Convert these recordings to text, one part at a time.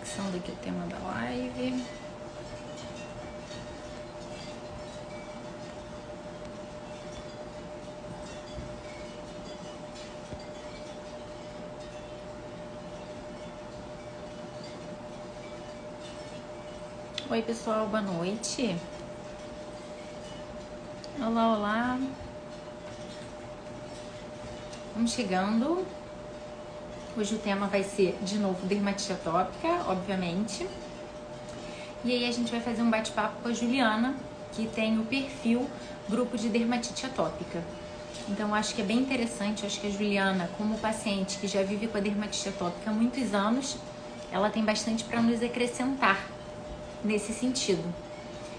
Fixando aqui o tema da live. Oi, pessoal, boa noite. Olá, olá. Vamos chegando. Hoje o tema vai ser, de novo, dermatite atópica, obviamente. E aí a gente vai fazer um bate-papo com a Juliana, que tem o perfil Grupo de Dermatite Atópica. Então, acho que é bem interessante. Acho que a Juliana, como paciente que já vive com a dermatite atópica há muitos anos, ela tem bastante para nos acrescentar nesse sentido.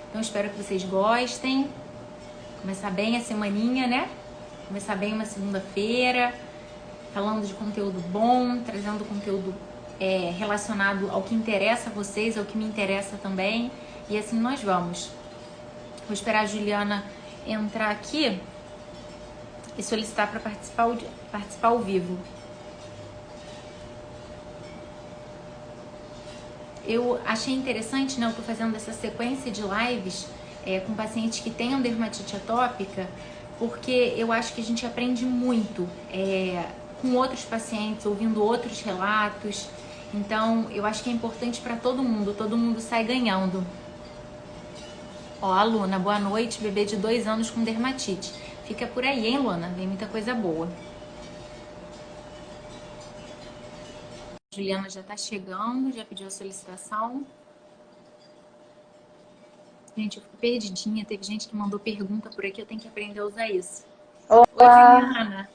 Então, espero que vocês gostem. Começar bem a semaninha, né? Começar bem uma segunda-feira, falando de conteúdo bom, trazendo conteúdo relacionado ao que interessa a vocês, ao que me interessa também. E assim nós vamos. Vou esperar a Juliana entrar aqui e solicitar para participar ao vivo. Eu achei interessante, né? Eu tô fazendo essa sequência de lives com pacientes que tenham dermatite atópica, porque eu acho que a gente aprende muito com outros pacientes, ouvindo outros relatos. Então, eu acho que é importante para todo mundo sai ganhando. Ó, a Luna, boa noite, bebê de 2 anos com dermatite. Fica por aí, hein, Luna? Vem muita coisa boa. A Juliana já tá chegando, já pediu a solicitação. Gente, eu fico perdidinha. Teve gente que mandou pergunta por aqui, eu tenho que aprender a usar isso. Olá, Oi, Juliana.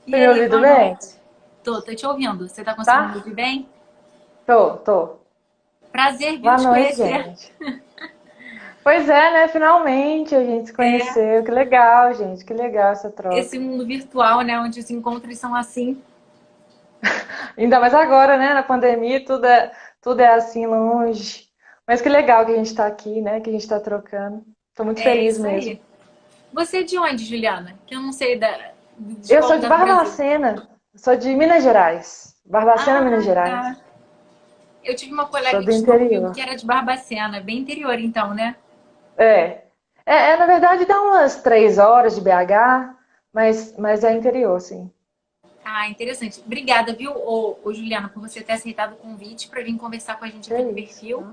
E tem me aí, ouvido boa bem? noite. Tô te ouvindo. Você tá conseguindo me Tá? ouvir bem? Tô. Prazer, viu, Boa te noite, conhecer. gente. Pois é, né? Finalmente a gente se É, conheceu. Que legal, gente. Que legal essa esse troca. mundo virtual, né, onde os encontros são assim. Ainda mais agora, né? Na pandemia, tudo é assim longe. Mas que legal que a gente tá aqui, né? Que a gente tá trocando. Tô muito É feliz isso mesmo. aí. Você é de onde, Juliana? Que eu não sei de Eu qual sou de lugar do Brasil. Barbacena. Sou de Minas Gerais. Barbacena, Minas Ah, Gerais. tá. Eu tive uma Sou colega que do estudou comigo interior. que era de Barbacena, bem interior então, né? É. Na verdade, dá umas 3 horas de BH, mas é interior, sim. Ah, interessante. Obrigada, viu, Juliana, por você ter aceitado o convite para vir conversar com a gente Que aqui no isso. perfil.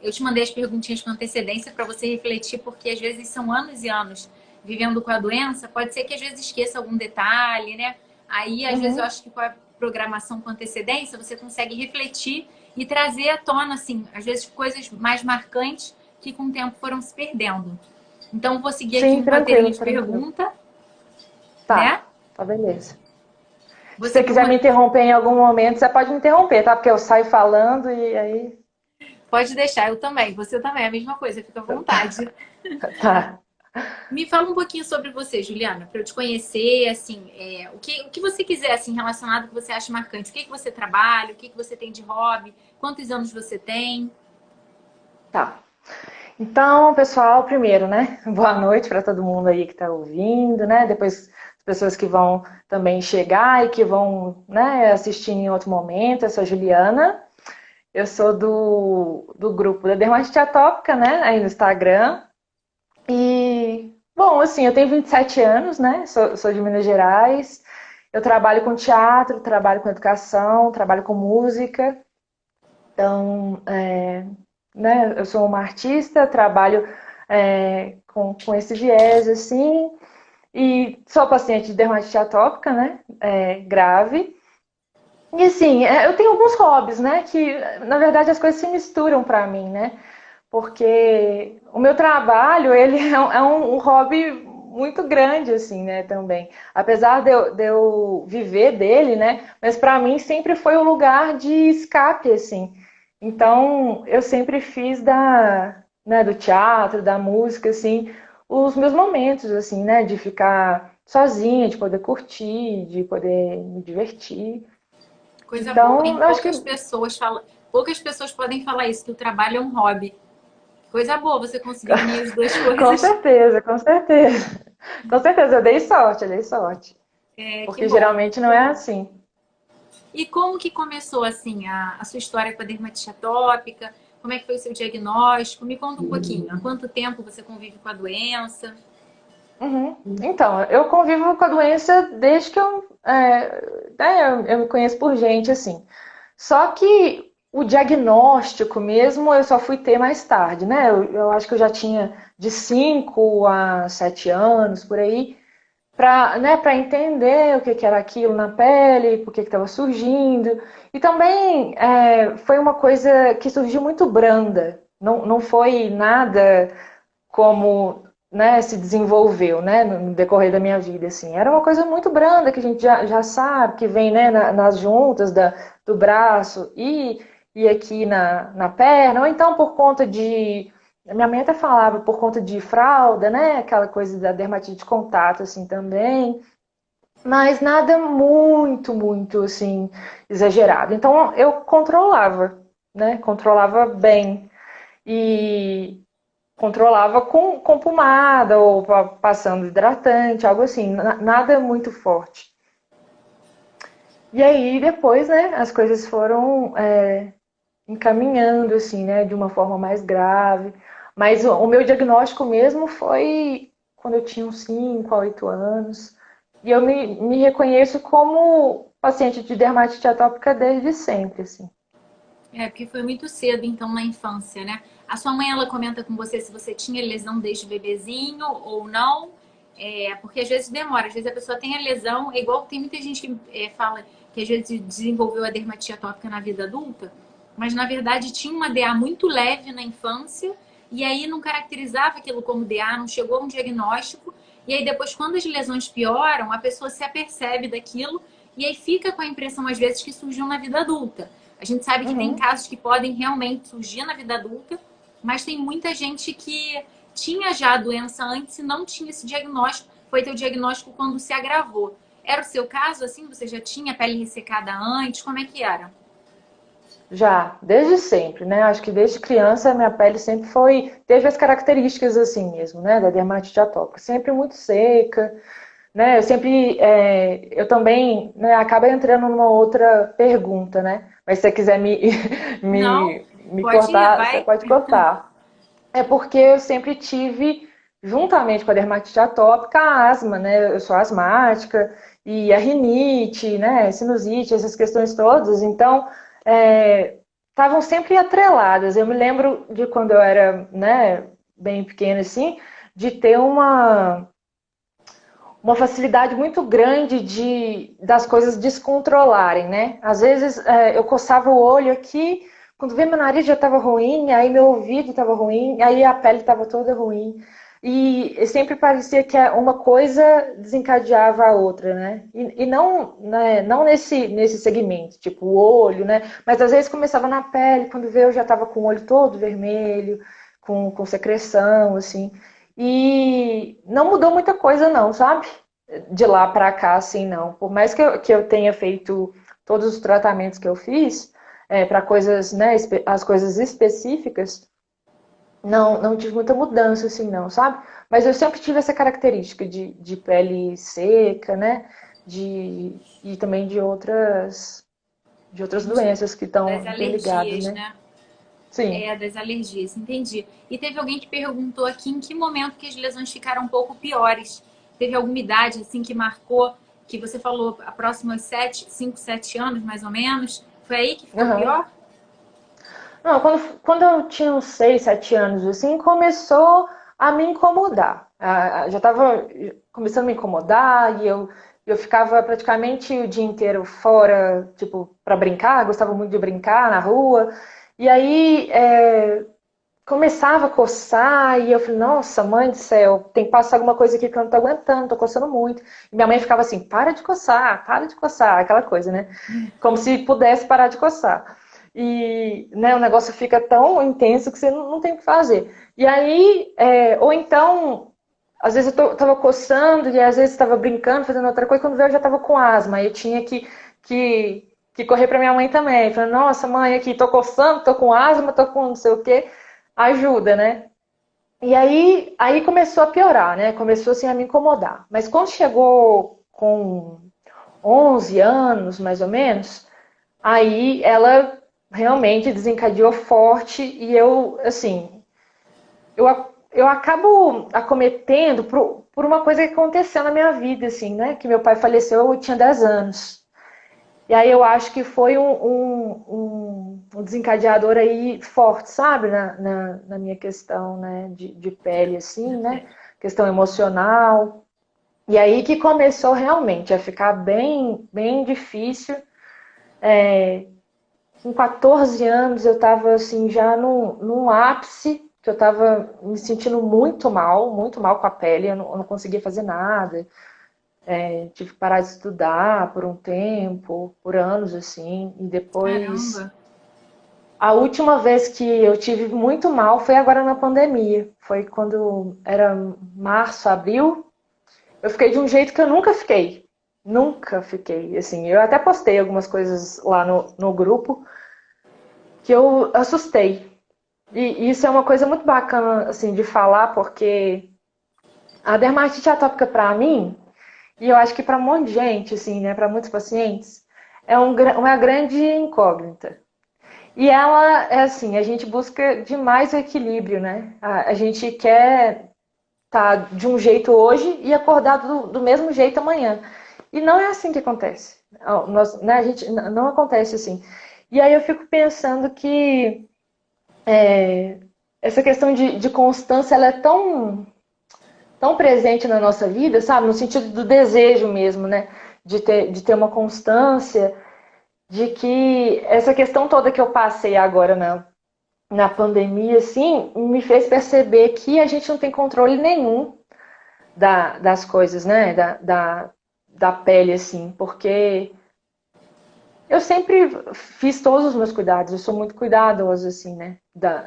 Eu te mandei as perguntinhas com antecedência para você refletir, porque às vezes são anos e anos vivendo com a doença, pode ser que às vezes esqueça algum detalhe, né? Aí, às vezes, eu Uhum. acho que com a programação com antecedência, você consegue refletir e trazer à tona, assim, às vezes coisas mais marcantes que com o tempo foram se perdendo. Então, vou seguir aqui Sim, um roteirinho tranquilo, de tranquilo. pergunta, né? Tá, beleza. Se Você você quiser procura... me interromper em algum momento, você pode me interromper, tá? Porque eu saio falando e aí. Pode deixar, eu também. Você também, é a mesma coisa, fica à vontade. Tá. Me fala um pouquinho sobre você, Juliana, para eu te conhecer, assim, o que você quiser, assim, relacionado que você acha marcante. O que você trabalha, o que você tem de hobby, quantos anos você tem. Tá. Então, pessoal, primeiro, né? Boa noite para todo mundo aí que tá ouvindo, né? Depois as pessoas que vão também chegar e que vão, né, assistir em outro momento. Eu sou a Juliana. Eu sou do grupo da Dermatite Atópica, né? Aí no Instagram. E, bom, assim, eu tenho 27 anos, né? Sou de Minas Gerais. Eu trabalho com teatro, trabalho com educação, trabalho com música. Então, né, eu sou uma artista, trabalho com esse viés, assim. E sou paciente de dermatite atópica, né? Grave. E assim, eu tenho alguns hobbies, né? Que na verdade as coisas se misturam para mim, né? Porque o meu trabalho, ele é um hobby muito grande, assim, né, também. Apesar de eu viver dele, né, mas para mim sempre foi um lugar de escape, assim. Então, eu sempre fiz né, do teatro, da música, assim, os meus momentos, assim, né, de ficar sozinha, de poder curtir, de poder me divertir. Coisa boa, Então, hein? eu acho que Poucas pessoas podem falar isso, que o trabalho é um hobby. Coisa boa você conseguir unir as duas com coisas. certeza, com certeza. Com certeza, eu dei sorte, eu dei sorte. É, que Porque bom. geralmente não é assim. E como que começou, assim, a sua história com a dermatite atópica? Como é que foi o seu diagnóstico? Me conta um pouquinho. Há quanto tempo você convive com a doença? Uhum. Então, eu convivo com a doença desde que eu me conheço por gente, assim. Só que o diagnóstico mesmo eu só fui ter mais tarde, né? Eu acho que eu já tinha de 5 a 7 anos, por aí, para entender o que, que era aquilo na pele, por que estava surgindo. E também foi uma coisa que surgiu muito branda. Não foi nada como, né, se desenvolveu, né, no decorrer da minha vida, assim. Era uma coisa muito branda que a gente já sabe, que vem, né, nas juntas do braço e aqui na perna, ou então por conta de... Minha mãe até falava por conta de fralda, né, aquela coisa da dermatite de contato, assim, também. Mas nada muito, muito, assim, exagerado. Então eu controlava, né, controlava bem. E controlava com pomada ou passando hidratante, algo assim, nada muito forte. E aí depois, né, as coisas foram encaminhando assim, né, de uma forma mais grave. Mas o meu diagnóstico mesmo foi quando eu tinha uns 5 a 8 anos. E eu me reconheço como paciente de dermatite atópica desde sempre, assim. É, porque foi muito cedo, então, na infância, né? A sua mãe, ela comenta com você se você tinha lesão desde bebezinho ou não? É, porque às vezes demora, às vezes a pessoa tem a lesão, é igual tem muita gente que fala que às vezes desenvolveu a dermatite atópica na vida adulta, mas na verdade tinha uma DA muito leve na infância e aí não caracterizava aquilo como DA, não chegou a um diagnóstico, e aí depois, quando as lesões pioram, a pessoa se apercebe daquilo e aí fica com a impressão, às vezes, que surgiu na vida adulta. A gente sabe que tem Uhum. casos que podem realmente surgir na vida adulta, mas tem muita gente que tinha já a doença antes e não tinha esse diagnóstico. Foi ter o diagnóstico quando se agravou. Era o seu caso, assim? Você já tinha pele ressecada antes? Como é que era? Já, desde sempre, né? Acho que desde criança minha pele sempre teve as características assim mesmo, né? Da dermatite atópica, sempre muito seca, né? Eu também, né, acaba entrando numa outra pergunta, né? Mas se você quiser Não? me Pode ir, cortar, você vai. pode cortar. É porque eu sempre tive, juntamente com a dermatite atópica, a asma, né? Eu sou asmática e a rinite, né? Sinusite, essas questões todas. Então, estavam sempre atreladas. Eu me lembro de quando eu era, né, bem pequena assim, de ter uma facilidade muito grande das coisas descontrolarem, né? Às vezes eu coçava o olho aqui, quando vê meu nariz já estava ruim, aí meu ouvido estava ruim, aí a pele estava toda ruim. E sempre parecia que uma coisa desencadeava a outra, né? E não, né, não nesse segmento, tipo o olho, né? Mas às vezes começava na pele, quando veio eu já estava com o olho todo vermelho, com secreção, assim. E não mudou muita coisa, não, sabe? De lá pra cá, assim, não. Por mais que eu tenha feito todos os tratamentos que eu fiz, para coisas, né, as coisas específicas, não tive muita mudança, assim, não, sabe? Mas eu sempre tive essa característica de pele seca, né? E também de outras Entendi. doenças que Das estão interligadas, alergias, né? né? Sim. É, das alergias, entendi. E teve alguém que perguntou aqui em que momento que as lesões ficaram um pouco piores. Teve alguma idade, assim, que marcou, que você falou, a próxima 5, 7 anos, mais ou menos? Foi aí que ficou Aham. pior? Não, quando eu tinha uns 6, 7 anos, assim, começou a me incomodar. Já estava começando a me incomodar eu ficava praticamente o dia inteiro fora, tipo, para brincar, gostava muito de brincar na rua. E aí começava a coçar e eu falei, nossa, mãe do céu, tem que passar alguma coisa aqui que eu não tô aguentando, tô coçando muito. E minha mãe ficava assim, para de coçar, aquela coisa, né? Como se pudesse parar de coçar. E né, o negócio fica tão intenso que você não tem o que fazer. E aí, ou então, às vezes eu tava coçando e às vezes estava brincando, fazendo outra coisa, quando veio eu já tava com asma. Aí eu tinha que correr para minha mãe também. Falei, nossa, mãe, aqui tô coçando, tô com asma, tô com não sei o quê. Ajuda, né? E aí começou a piorar, né? Começou assim a me incomodar. Mas quando chegou com 11 anos, mais ou menos, Aí ela realmente desencadeou forte e eu, assim, eu acabo acometendo por uma coisa que aconteceu na minha vida, assim, né? Que meu pai faleceu, eu tinha 10 anos. E aí eu acho que foi um desencadeador aí forte, sabe? Na minha questão, né? De pele, assim, Na né? pele. Questão emocional. E aí que começou realmente a ficar bem difícil. Com 14 anos eu estava assim já num ápice, que eu estava me sentindo muito mal com a pele, eu não conseguia fazer nada. Tive que parar de estudar por um tempo, por anos assim, e depois Caramba. a última vez que eu tive muito mal foi agora na pandemia. Foi quando era março, abril. Eu fiquei de um jeito que eu nunca fiquei. Nunca fiquei. Assim, eu até postei algumas coisas lá no grupo que eu assustei. E isso é uma coisa muito bacana assim de falar, porque a dermatite atópica para mim, e eu acho que para um monte de gente, assim, né, para muitos pacientes, uma grande incógnita. E ela é assim, a gente busca demais o equilíbrio, né? A gente quer estar de um jeito hoje e acordar do mesmo jeito amanhã. E não é assim que acontece. Né, a gente não acontece assim. E aí eu fico pensando que essa questão de constância ela é tão presente na nossa vida, sabe? No sentido do desejo mesmo, né? De ter uma constância, de que essa questão toda que eu passei agora na pandemia, assim, me fez perceber que a gente não tem controle nenhum das coisas, né? Da pele, assim, porque eu sempre fiz todos os meus cuidados, eu sou muito cuidadosa, assim, né?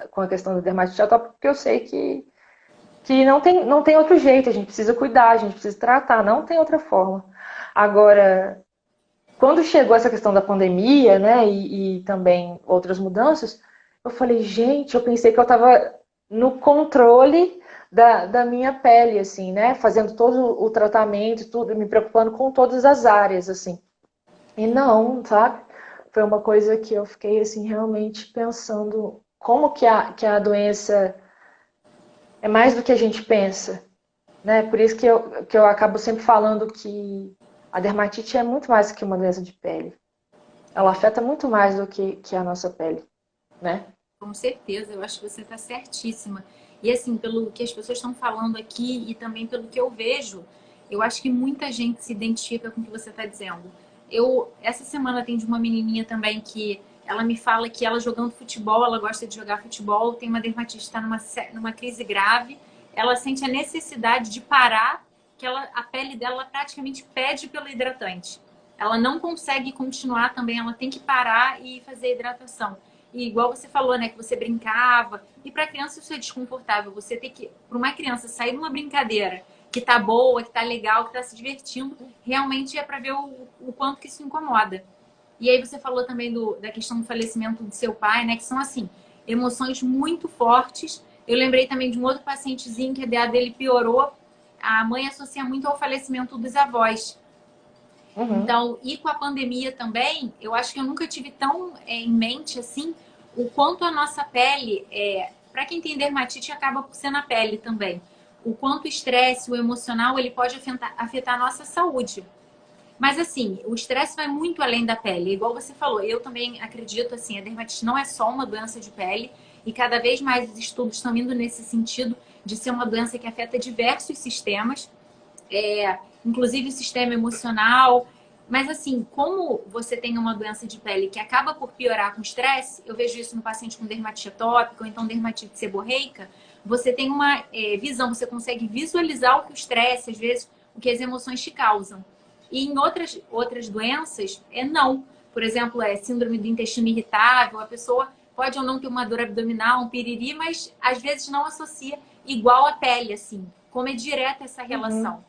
Com a questão da dermatite atópica, porque eu sei que não tem outro jeito, a gente precisa cuidar, a gente precisa tratar, não tem outra forma. Agora, quando chegou essa questão da pandemia, né, e também outras mudanças, eu falei, gente, eu pensei que eu estava no controle da minha pele, assim, né, fazendo todo o tratamento, tudo, me preocupando com todas as áreas, assim. E não, sabe? Foi uma coisa que eu fiquei, assim, realmente pensando como que a doença é mais do que a gente pensa, né? Por isso que eu acabo sempre falando que a dermatite é muito mais que uma doença de pele. Ela afeta muito mais do que a nossa pele, né? Com certeza, eu acho que você está certíssima. E assim, pelo que as pessoas estão falando aqui e também pelo que eu vejo, eu acho que muita gente se identifica com o que você está dizendo. Essa semana, atendi uma menininha também que ela me fala que ela jogando futebol, ela gosta de jogar futebol, tem uma dermatite, está numa crise grave, ela sente a necessidade de parar, que a pele dela praticamente pede pelo hidratante. Ela não consegue continuar também, ela tem que parar e fazer hidratação. E igual você falou, né, que você brincava. E para criança isso é desconfortável. Você ter que, para uma criança sair de uma brincadeira que tá boa, que tá legal, que tá se divertindo, realmente é para ver o quanto que isso incomoda. E aí você falou também da questão do falecimento do seu pai, né, que são assim, emoções muito fortes. Eu lembrei também de um outro pacientezinho que a DA dele piorou. A mãe associa muito ao falecimento dos avós. Uhum. Então, e com a pandemia também, eu acho que eu nunca tive tão em mente assim o quanto a nossa pele, para quem tem dermatite, acaba por ser na pele também. O quanto o estresse, o emocional, ele pode afetar a nossa saúde. Mas assim, o estresse vai muito além da pele. Igual você falou, eu também acredito assim, a dermatite não é só uma doença de pele e cada vez mais os estudos estão indo nesse sentido de ser uma doença que afeta diversos sistemas, inclusive o sistema emocional. Mas assim, como você tem uma doença de pele que acaba por piorar com estresse, eu vejo isso no paciente com dermatite atópica ou então dermatite seborreica, você tem uma visão, você consegue visualizar o que o estresse, às vezes, o que as emoções te causam. E em outras doenças, não. Por exemplo, síndrome do intestino irritável, a pessoa pode ou não ter uma dor abdominal, um piriri, mas às vezes não associa igual à pele, assim, como é direta essa Uhum. relação.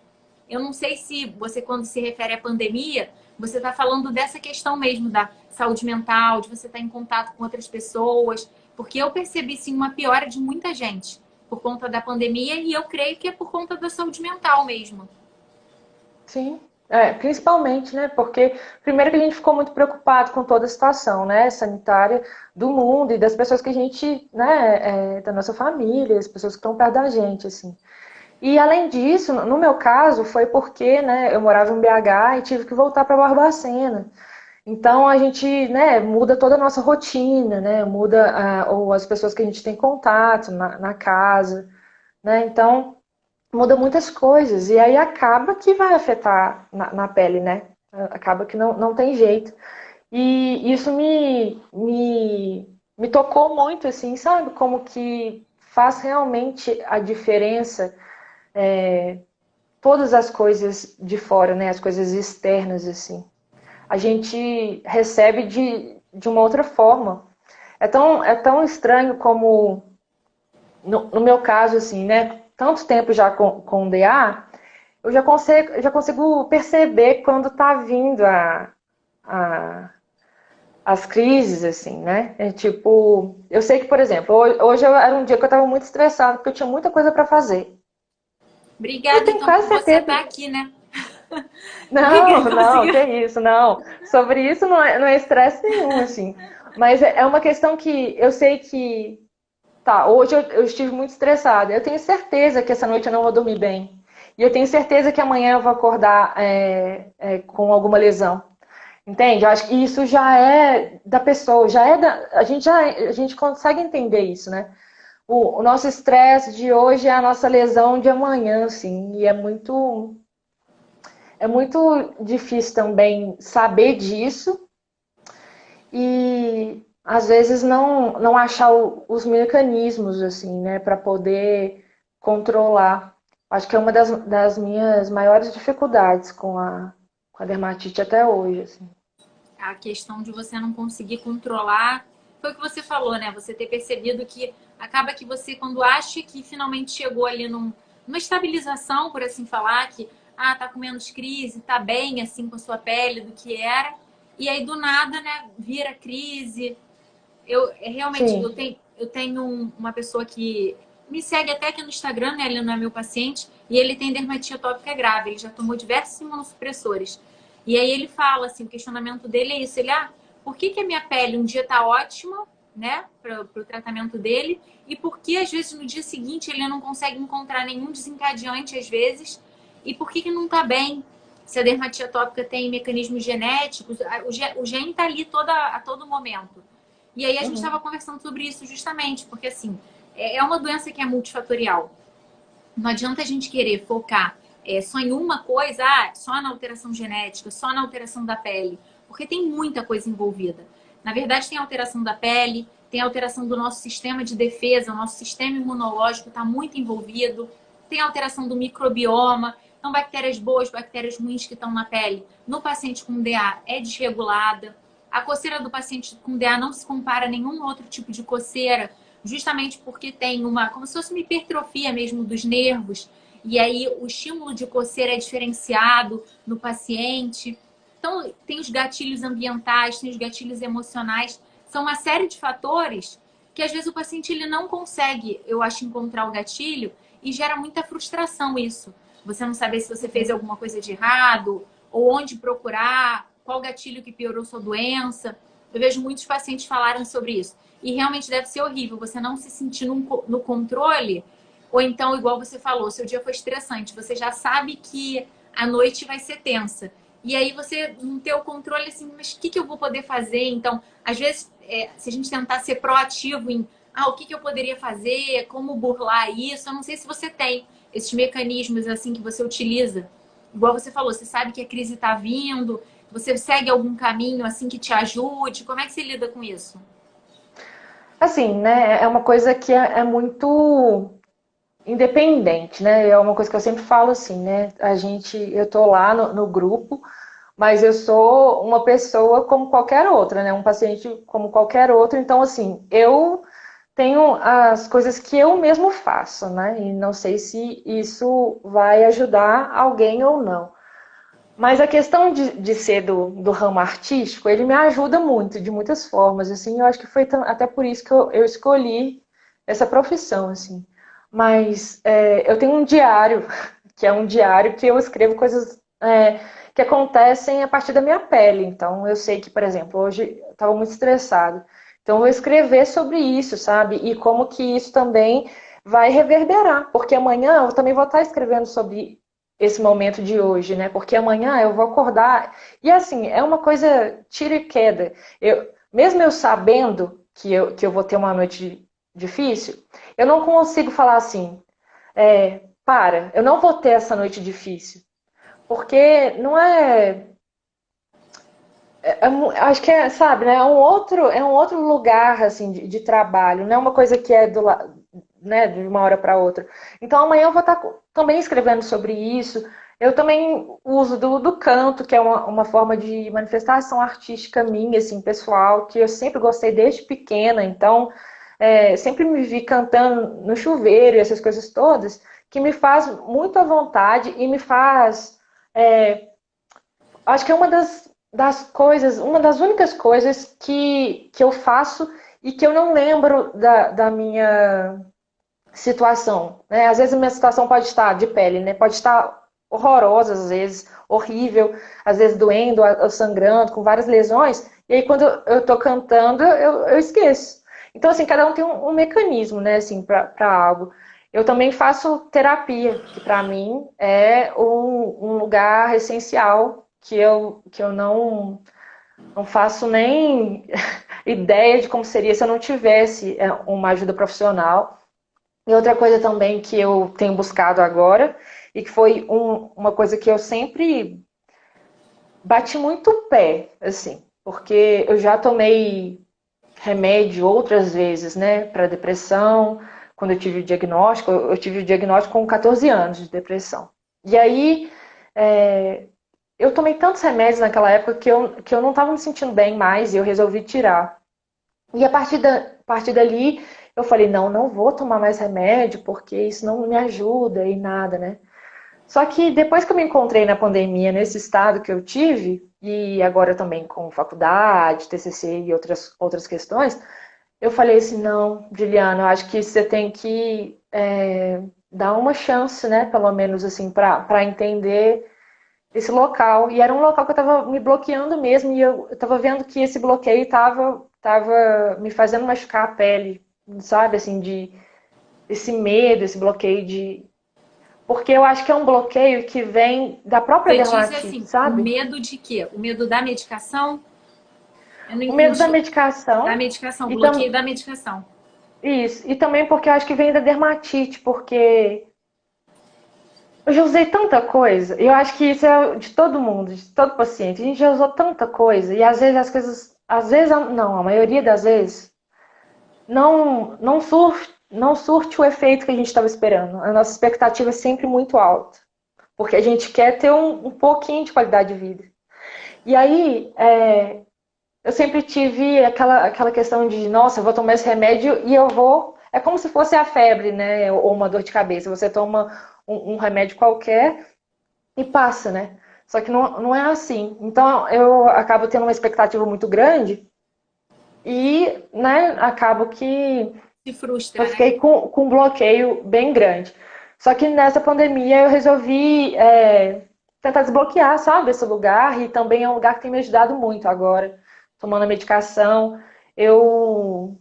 Eu não sei se você, quando se refere à pandemia, você está falando dessa questão mesmo da saúde mental, de você estar em contato com outras pessoas, porque eu percebi sim uma piora de muita gente por conta da pandemia e eu creio que é por conta da saúde mental mesmo. Sim, Principalmente, né? Porque primeiro que a gente ficou muito preocupado com toda a situação, né, sanitária do mundo e das pessoas que a gente, né, da nossa família, as pessoas que estão perto da gente, assim. E além disso, no meu caso, foi porque, né, eu morava em BH e tive que voltar para Barbacena. Então a gente, né, muda toda a nossa rotina, né, muda ou as pessoas que a gente tem contato na casa, né? Então muda muitas coisas e aí acaba que vai afetar na pele, né? Acaba que não tem jeito. E isso me tocou muito, assim, sabe? Como que faz realmente a diferença todas as coisas de fora, né? As coisas externas, assim. A gente recebe de uma outra forma. É tão estranho como, no meu caso, assim, né? Tanto tempo já com DA, eu já consigo perceber quando tá vindo a, as crises, assim, né? É tipo, eu sei que, por exemplo, hoje era um dia que eu estava muito estressada porque eu tinha muita coisa para fazer. Eu Obrigada, tenho então, por quase você certeza. estar aqui, né? Não, Ninguém não, conseguiu. que isso, não. Sobre isso não é estresse nenhum, assim. Mas é uma questão que eu sei que, tá, hoje eu estive muito estressada. Eu tenho certeza que essa noite eu não vou dormir bem. E eu tenho certeza que amanhã eu vou acordar com alguma lesão. Entende? Eu acho que isso já é da pessoa, a gente consegue entender isso, né? O nosso estresse de hoje é a nossa lesão de amanhã, assim, e é muito difícil também saber disso e às vezes não achar os mecanismos, assim, né, para poder controlar. Acho que é uma das minhas maiores dificuldades com a dermatite até hoje, assim. A questão de você não conseguir controlar. Foi o que você falou, né? Você ter percebido que acaba que você, quando acha que finalmente chegou ali numa estabilização, por assim falar, que tá com menos crise, tá bem assim com a sua pele do que era, e aí do nada, né, vira crise. Realmente, Sim. eu tenho uma pessoa que me segue até aqui no Instagram, né? Ele não é meu paciente, e ele tem dermatite atópica grave, ele já tomou diversos imunossupressores. E aí ele fala, assim, o questionamento dele é isso, por que a minha pele um dia tá ótima, né, pro tratamento dele, e por que às vezes no dia seguinte ele não consegue encontrar nenhum desencadeante às vezes, e por que não tá bem? Se a dermatite atópica tem mecanismos genéticos, o gene tá ali a todo momento. E aí a gente estava Uhum. conversando sobre isso justamente, porque assim, é uma doença que é multifatorial. Não adianta a gente querer focar só em uma coisa, só na alteração genética, só na alteração da pele, porque tem muita coisa envolvida. Na verdade, tem alteração da pele, tem alteração do nosso sistema de defesa, o nosso sistema imunológico está muito envolvido, tem alteração do microbioma, então bactérias boas, bactérias ruins que estão na pele. No paciente com DA é desregulada. A coceira do paciente com DA não se compara a nenhum outro tipo de coceira, justamente porque tem como se fosse uma hipertrofia mesmo dos nervos, e aí o estímulo de coceira é diferenciado no paciente. Então, tem os gatilhos ambientais, tem os gatilhos emocionais, são uma série de fatores que às vezes o paciente ele não consegue, eu acho, encontrar o gatilho e gera muita frustração isso. Você não saber se você fez alguma coisa de errado, ou onde procurar, qual gatilho que piorou sua doença. Eu vejo muitos pacientes falarem sobre isso. E realmente deve ser horrível você não se sentir no controle, ou então, igual você falou, seu dia foi estressante, você já sabe que a noite vai ser tensa. E aí você não ter o controle assim, mas o que eu vou poder fazer? Então, às vezes, se a gente tentar ser proativo em o que eu poderia fazer, como burlar isso, eu não sei se você tem esses mecanismos assim que você utiliza. Igual você falou, você sabe que a crise está vindo, você segue algum caminho assim que te ajude? Como é que você lida com isso? Assim, né? É uma coisa que é muito independente, né? É uma coisa que eu sempre falo assim, né? Eu tô lá no grupo, mas eu sou uma pessoa como qualquer outra, né? Um paciente como qualquer outro. Então, assim, eu tenho as coisas que eu mesmo faço, né? E não sei se isso vai ajudar alguém ou não. Mas a questão de ser do ramo artístico, ele me ajuda muito, de muitas formas, assim, eu acho que foi até por isso que eu escolhi essa profissão, assim. Mas eu tenho um diário, que é um diário que eu escrevo coisas que acontecem a partir da minha pele. Então, eu sei que, por exemplo, hoje eu estava muito estressada. Então, eu vou escrever sobre isso, sabe? E como que isso também vai reverberar. Porque amanhã eu também vou estar escrevendo sobre esse momento de hoje, né? Porque amanhã eu vou acordar. E assim, é uma coisa tira e queda. Mesmo eu sabendo que eu vou ter uma noite difícil, eu não consigo falar assim, eu não vou ter essa noite difícil. Porque não é. Acho que é, sabe, né? É um outro lugar assim de trabalho, não é uma coisa que é né, de uma hora para outra. Então amanhã eu vou estar também escrevendo sobre isso. Eu também uso do canto, que é uma forma de manifestação artística minha, assim, pessoal, que eu sempre gostei desde pequena. Então, sempre me vi cantando no chuveiro e essas coisas todas, que me faz muito à vontade e me faz. Acho que é uma das coisas, uma das únicas coisas que eu faço e que eu não lembro da minha situação, né? Às vezes a minha situação pode estar de pele, né? Pode estar horrorosa, às vezes horrível, às vezes doendo, sangrando, com várias lesões. E aí quando eu tô cantando, eu esqueço. Então assim, cada um tem um mecanismo, né? Assim, para algo. Eu também faço terapia, que para mim é um lugar essencial que eu não faço nem ideia de como seria se eu não tivesse uma ajuda profissional. E outra coisa também que eu tenho buscado agora, e que foi uma coisa que eu sempre bati muito o pé, assim, porque eu já tomei remédio outras vezes, né, para depressão. Quando eu tive o diagnóstico, eu tive o diagnóstico com 14 anos de depressão. E aí, eu tomei tantos remédios naquela época que eu não estava me sentindo bem mais e eu resolvi tirar. E a partir dali, eu falei, não, não vou tomar mais remédio, porque isso não me ajuda e nada, né? Só que depois que eu me encontrei na pandemia, nesse estado que eu tive, e agora também com faculdade, TCC e outras questões, eu falei assim, não, Juliana, eu acho que você tem que dar uma chance, né? Pelo menos assim, para entender esse local. E era um local que eu estava me bloqueando mesmo, e eu estava vendo que esse bloqueio tava me fazendo machucar a pele, sabe? Assim, esse medo, esse bloqueio de. Porque eu acho que é um bloqueio que vem da própria Você disse dermatite, assim, o sabe? medo de quê? O medo da medicação? Eu não O medo da entendi. Da medicação medicação, e bloqueio da medicação. isso. E também porque eu acho que vem da dermatite, porque eu já usei tanta coisa, e eu acho que isso é de todo mundo, de todo paciente. A gente já usou tanta coisa, e às vezes as coisas, às vezes não, a maioria das vezes, não surte o efeito que a gente estava esperando. A nossa expectativa é sempre muito alta, porque a gente quer ter um pouquinho de qualidade de vida. E aí, eu sempre tive aquela questão de, nossa, eu vou tomar esse remédio e eu vou. É como se fosse a febre, né? Ou uma dor de cabeça. Você toma um remédio qualquer e passa, né? Só que não é assim. Então eu acabo tendo uma expectativa muito grande e, né, acabo que Se eu frustra, né? fiquei com um bloqueio bem grande. Só que nessa pandemia eu resolvi tentar desbloquear, sabe, esse lugar. E também é um lugar que tem me ajudado muito agora, tomando a medicação. Eu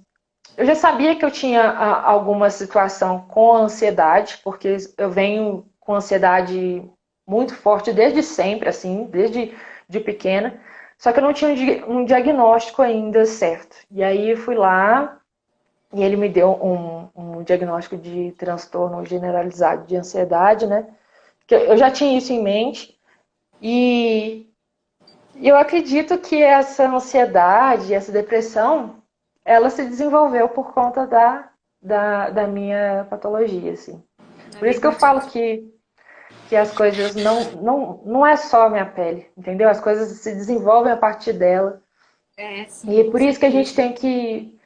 já sabia que eu tinha alguma situação com ansiedade, porque eu venho com ansiedade muito forte desde sempre, assim, desde de pequena. Só que eu não tinha um diagnóstico ainda certo. E aí eu fui lá e ele me deu um diagnóstico de transtorno generalizado de ansiedade, né? Que eu já tinha isso em mente. E eu acredito que essa ansiedade, essa depressão, ela se desenvolveu por conta da minha patologia, assim. Da Por isso que eu falo dermatite. que as coisas não é só a minha pele, entendeu? As coisas se desenvolvem a partir dela. É, sim, E é com por isso que a gente certeza. tem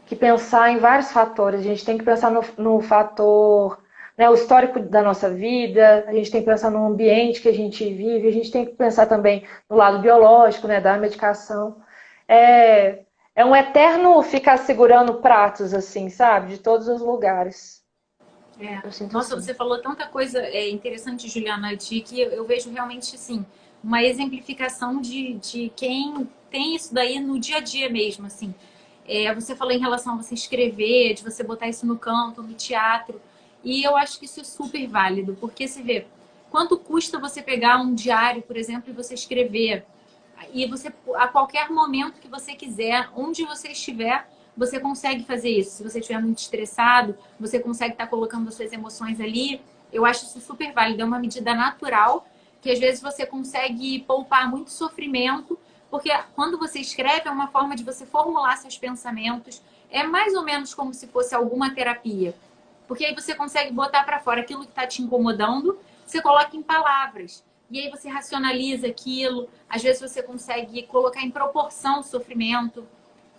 que pensar em vários fatores. A gente tem que pensar no fator, né, o histórico da nossa vida, a gente tem que pensar no ambiente que a gente vive, a gente tem que pensar também no lado biológico, né, da medicação. É um eterno ficar segurando pratos, assim, sabe? De todos os lugares. É. Eu sinto Nossa, assim. você falou tanta coisa interessante, Juliana, de que eu vejo realmente assim. uma exemplificação de quem tem isso daí no dia a dia mesmo, assim. Você falou em relação a você escrever, de você botar isso no canto, no teatro. E eu acho que isso é super válido, porque você vê quanto custa você pegar um diário, por exemplo, e você escrever. E você, a qualquer momento que você quiser, onde você estiver, você consegue fazer isso. Se você estiver muito estressado, você consegue estar colocando as suas emoções ali. Eu acho isso super válido. É uma medida natural que às vezes você consegue poupar muito sofrimento, porque quando você escreve é uma forma de você formular seus pensamentos. É mais ou menos como se fosse alguma terapia. Porque aí você consegue botar para fora aquilo que está te incomodando, você coloca em palavras. E aí você racionaliza aquilo. Às vezes você consegue colocar em proporção o sofrimento.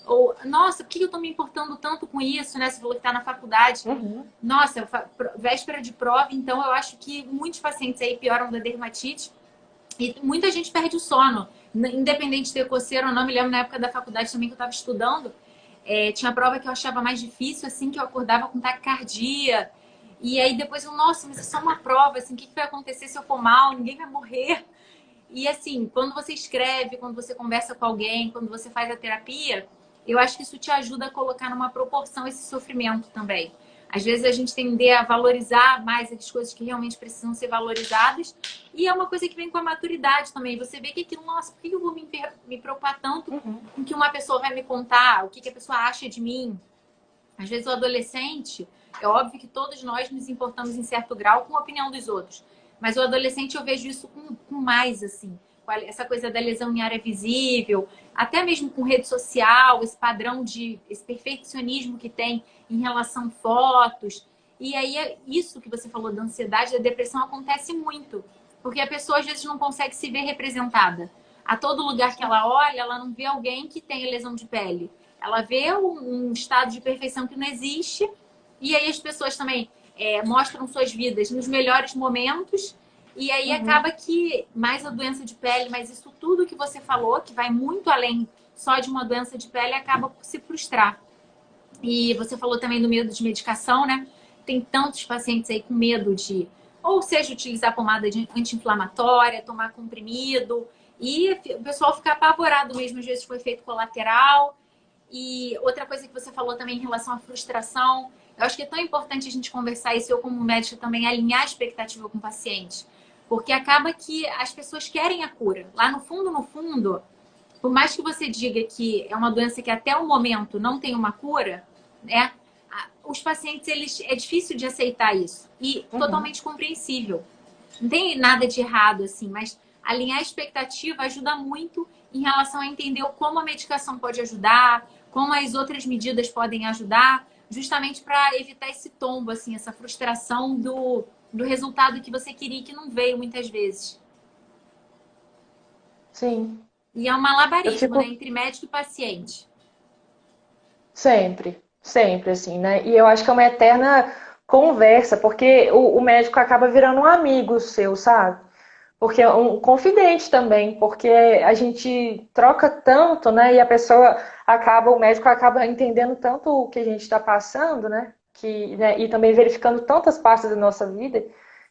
Ou, nossa, por que eu estou me importando tanto com isso, né? Você falou que está na faculdade. Uhum. Nossa, véspera de prova, então eu acho que muitos pacientes aí pioram da dermatite e muita gente perde o sono. Independente de ter coceira ou não, me lembro na época da faculdade também que eu estava estudando, tinha prova que eu achava mais difícil, assim, que eu acordava com taquicardia. E aí depois eu, nossa, mas é só uma prova, assim, o que vai acontecer se eu for mal? Ninguém vai morrer. E assim, quando você escreve, quando você conversa com alguém, quando você faz a terapia, eu acho que isso te ajuda a colocar numa proporção esse sofrimento também. Às vezes a gente tende a valorizar mais as coisas que realmente precisam ser valorizadas. E é uma coisa que vem com a maturidade também. Você vê que aquilo, nossa, por que eu vou me preocupar tanto Uhum. com o que uma pessoa vai me contar, o que a pessoa acha de mim? Às vezes o adolescente, é óbvio que todos nós nos importamos em certo grau com a opinião dos outros. Mas o adolescente eu vejo isso com mais, assim. Essa coisa da lesão em área visível, até mesmo com rede social, esse padrão esse perfeccionismo que tem em relação a fotos. E aí é isso que você falou da ansiedade, da depressão acontece muito. Porque a pessoa às vezes não consegue se ver representada. A todo lugar que ela olha, ela não vê alguém que tenha lesão de pele. Ela vê um estado de perfeição que não existe. E aí as pessoas também mostram suas vidas nos melhores momentos. E aí Uhum. acaba que mais a doença de pele, mas isso tudo que você falou, que vai muito além só de uma doença de pele, acaba por se frustrar. E você falou também do medo de medicação, né? Tem tantos pacientes aí com medo de, ou seja, utilizar pomada anti-inflamatória, tomar comprimido, e o pessoal fica apavorado mesmo, às vezes foi efeito colateral. E outra coisa que você falou também em relação à frustração, eu acho que é tão importante a gente conversar isso, eu como médica também alinhar a expectativa com o paciente. Porque acaba que as pessoas querem a cura. Lá no fundo, por mais que você diga que é uma doença que até o momento não tem uma cura, né? Os pacientes, é difícil de aceitar isso. E Uhum. totalmente compreensível. Não tem nada de errado, assim, mas alinhar a expectativa ajuda muito em relação a entender como a medicação pode ajudar, como as outras medidas podem ajudar, justamente para evitar esse tombo, assim, essa frustração do resultado que você queria e que não veio muitas vezes. Sim. E é um Eu malabarismo, né, fico entre médico e paciente. sempre, sempre, assim, né? E eu acho que é uma eterna conversa, porque o médico acaba virando um amigo seu, sabe? Porque é um confidente também, porque a gente troca tanto, né? E a pessoa acaba, o médico acaba entendendo tanto o que a gente está passando, né? Que, né? E também verificando tantas partes da nossa vida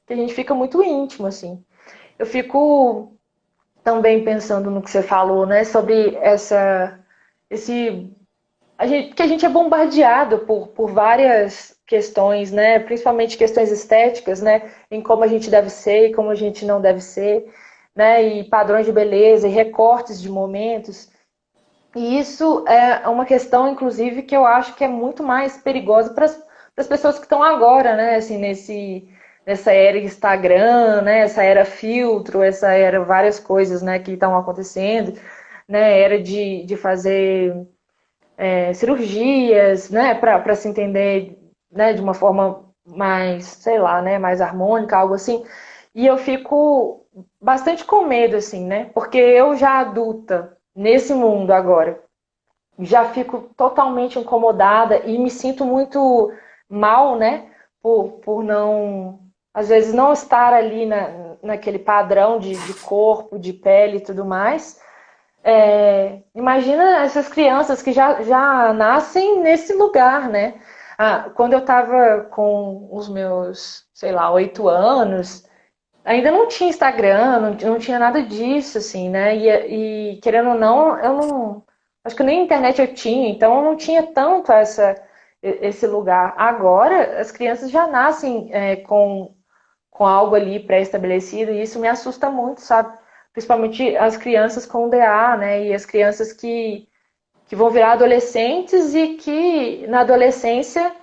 que a gente fica muito íntimo, assim. Eu fico também pensando no que você falou, né? Sobre esse que a gente é bombardeado por várias questões, né? Principalmente questões estéticas, né? Em como a gente deve ser e como a gente não deve ser, né? E padrões de beleza e recortes de momentos. E isso é uma questão, inclusive, que eu acho que é muito mais perigosa para as pessoas que estão agora, né? Assim, nessa era Instagram, né? Essa era filtro, essa era várias coisas, né? Que estão acontecendo, né? Era de fazer cirurgias, né, para se entender, né, de uma forma mais, sei lá, né, mais harmônica, algo assim. E eu fico bastante com medo, assim, né, porque eu já adulta nesse mundo agora, já fico totalmente incomodada e me sinto muito mal, né, por não, às vezes, não estar ali naquele padrão de corpo, de pele e tudo mais. Imagina essas crianças que já nascem nesse lugar, né? Quando eu estava com os meus, sei lá, 8 anos, ainda não tinha Instagram, não tinha nada disso, assim, né? E querendo ou não, eu não. Acho que nem internet eu tinha, então eu não tinha tanto esse lugar. Agora, as crianças já nascem com algo ali pré-estabelecido, e isso me assusta muito, sabe? Principalmente as crianças com DA, né? E as crianças que vão virar adolescentes e que na adolescência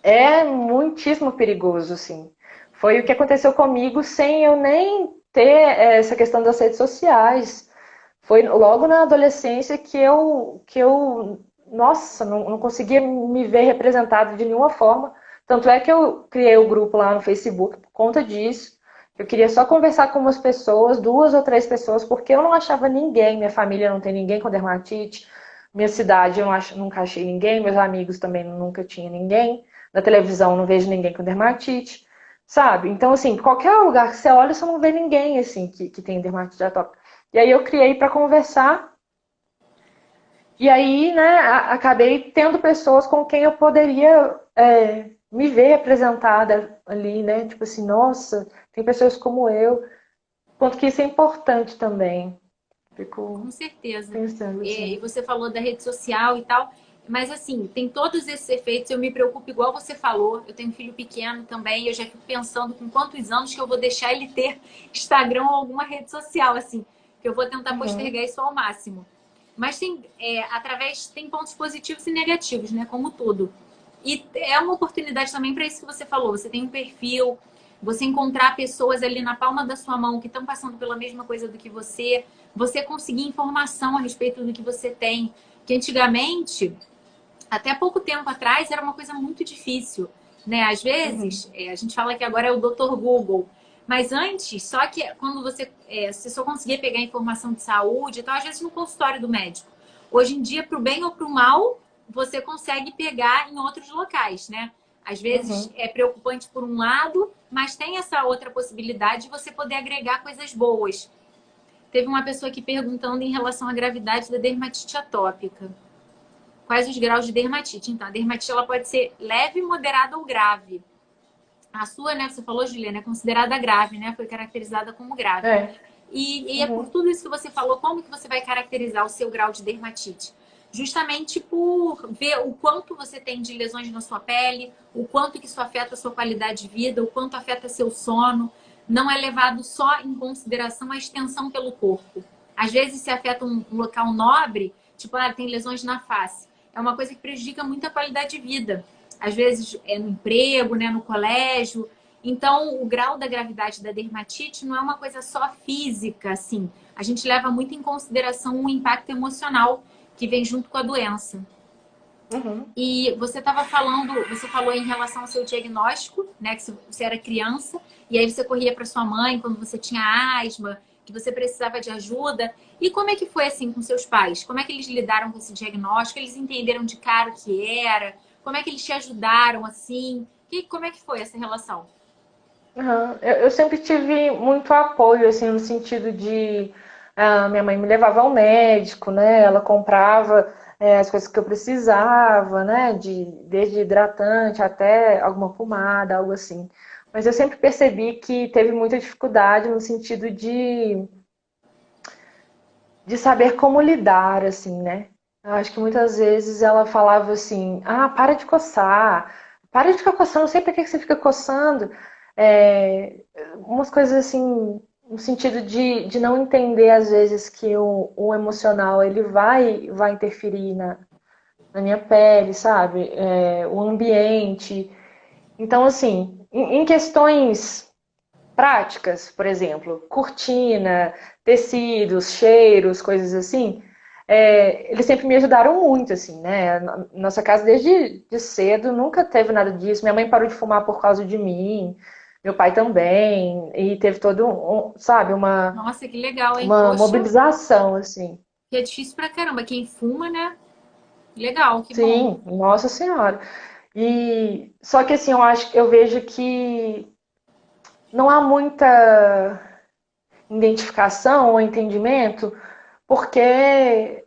é muitíssimo perigoso, assim. Foi o que aconteceu comigo sem eu nem ter essa questão das redes sociais. Foi logo na adolescência que eu nossa, não conseguia me ver representada de nenhuma forma. Tanto é que eu criei o grupo lá no Facebook por conta disso. Eu queria só conversar com umas pessoas, 2 ou 3 pessoas, porque eu não achava ninguém. Minha família não tem ninguém com dermatite. Minha cidade eu nunca achei ninguém. Meus amigos também nunca tinha ninguém. Na televisão não vejo ninguém com dermatite. Sabe? Então, assim, qualquer lugar que você olha, você não vê ninguém, assim, que tem dermatite atópica. E aí eu criei para conversar. E aí, né, acabei tendo pessoas com quem eu poderia me ver representada ali, né? Tipo assim, nossa, tem pessoas como eu. Quanto que isso é importante também. Fico Com certeza. pensando E assim. você falou da rede social e tal, mas assim, tem todos esses efeitos. Eu me preocupo, igual você falou. Eu tenho um filho pequeno também, e eu já fico pensando com quantos anos que eu vou deixar ele ter Instagram ou alguma rede social, assim, que eu vou tentar Uhum, postergar isso ao máximo. Mas tem pontos positivos e negativos, né? Como tudo. E é uma oportunidade também para isso que você falou. Você tem um perfil, você encontrar pessoas ali na palma da sua mão que estão passando pela mesma coisa do que você conseguir informação a respeito do que você tem. Que antigamente, até pouco tempo atrás, era uma coisa muito difícil, né? Às uhum, vezes, a gente fala que agora é o Dr. Google, mas antes, só que quando você só conseguia pegar informação de saúde, então às vezes no consultório do médico. Hoje em dia, para o bem ou para o mal, você consegue pegar em outros locais, né? Às vezes uhum. é preocupante por um lado, mas tem essa outra possibilidade de você poder agregar coisas boas. Teve uma pessoa aqui perguntando em relação à gravidade da dermatite atópica. Quais os graus de dermatite? Então, a dermatite ela pode ser leve, moderada ou grave. A sua, né, você falou, Juliana, é considerada grave, né? Foi caracterizada como grave. É. E é por Uhum. tudo isso que você falou, como que você vai caracterizar o seu grau de dermatite? Justamente por ver o quanto você tem de lesões na sua pele, o quanto que isso afeta a sua qualidade de vida, o quanto afeta seu sono. Não é levado só em consideração a extensão pelo corpo. Às vezes se afeta um local nobre, tipo, tem lesões na face. É uma coisa que prejudica muito a qualidade de vida. Às vezes é no emprego, né, no colégio. Então, o grau da gravidade da dermatite não é uma coisa só física, assim. A gente leva muito em consideração o impacto emocional que vem junto com a doença. Uhum. E você falou em relação ao seu diagnóstico, né, que você era criança, e aí você corria para sua mãe quando você tinha asma, que você precisava de ajuda. E como é que foi assim com seus pais? Como é que eles lidaram com esse diagnóstico? Eles entenderam de cara o que era? Como é que eles te ajudaram assim? Como é que foi essa relação? Uhum. Eu sempre tive muito apoio, assim, no sentido de minha mãe me levava ao médico, né? Ela comprava as coisas que eu precisava, né? Desde hidratante até alguma pomada, algo assim. Mas eu sempre percebi que teve muita dificuldade no sentido de saber como lidar, assim, né? Eu acho que muitas vezes ela falava assim: ah, para de ficar coçando, não sei pra que você fica coçando. É, umas coisas assim, no sentido de não entender, às vezes, que o emocional ele vai interferir na minha pele, sabe? O ambiente. Então, assim, em questões práticas, por exemplo, cortina, tecidos, cheiros, coisas assim, eles sempre me ajudaram muito, assim, né? Nossa casa desde cedo nunca teve nada disso. Minha mãe parou de fumar por causa de mim, meu pai também, e teve todo sabe, Nossa, que legal, hein? uma Poxa, mobilização, assim. que é difícil pra caramba. Quem fuma, né? Legal, que bom. Sim, nossa senhora. E só que assim, eu vejo que não há muita identificação ou entendimento, porque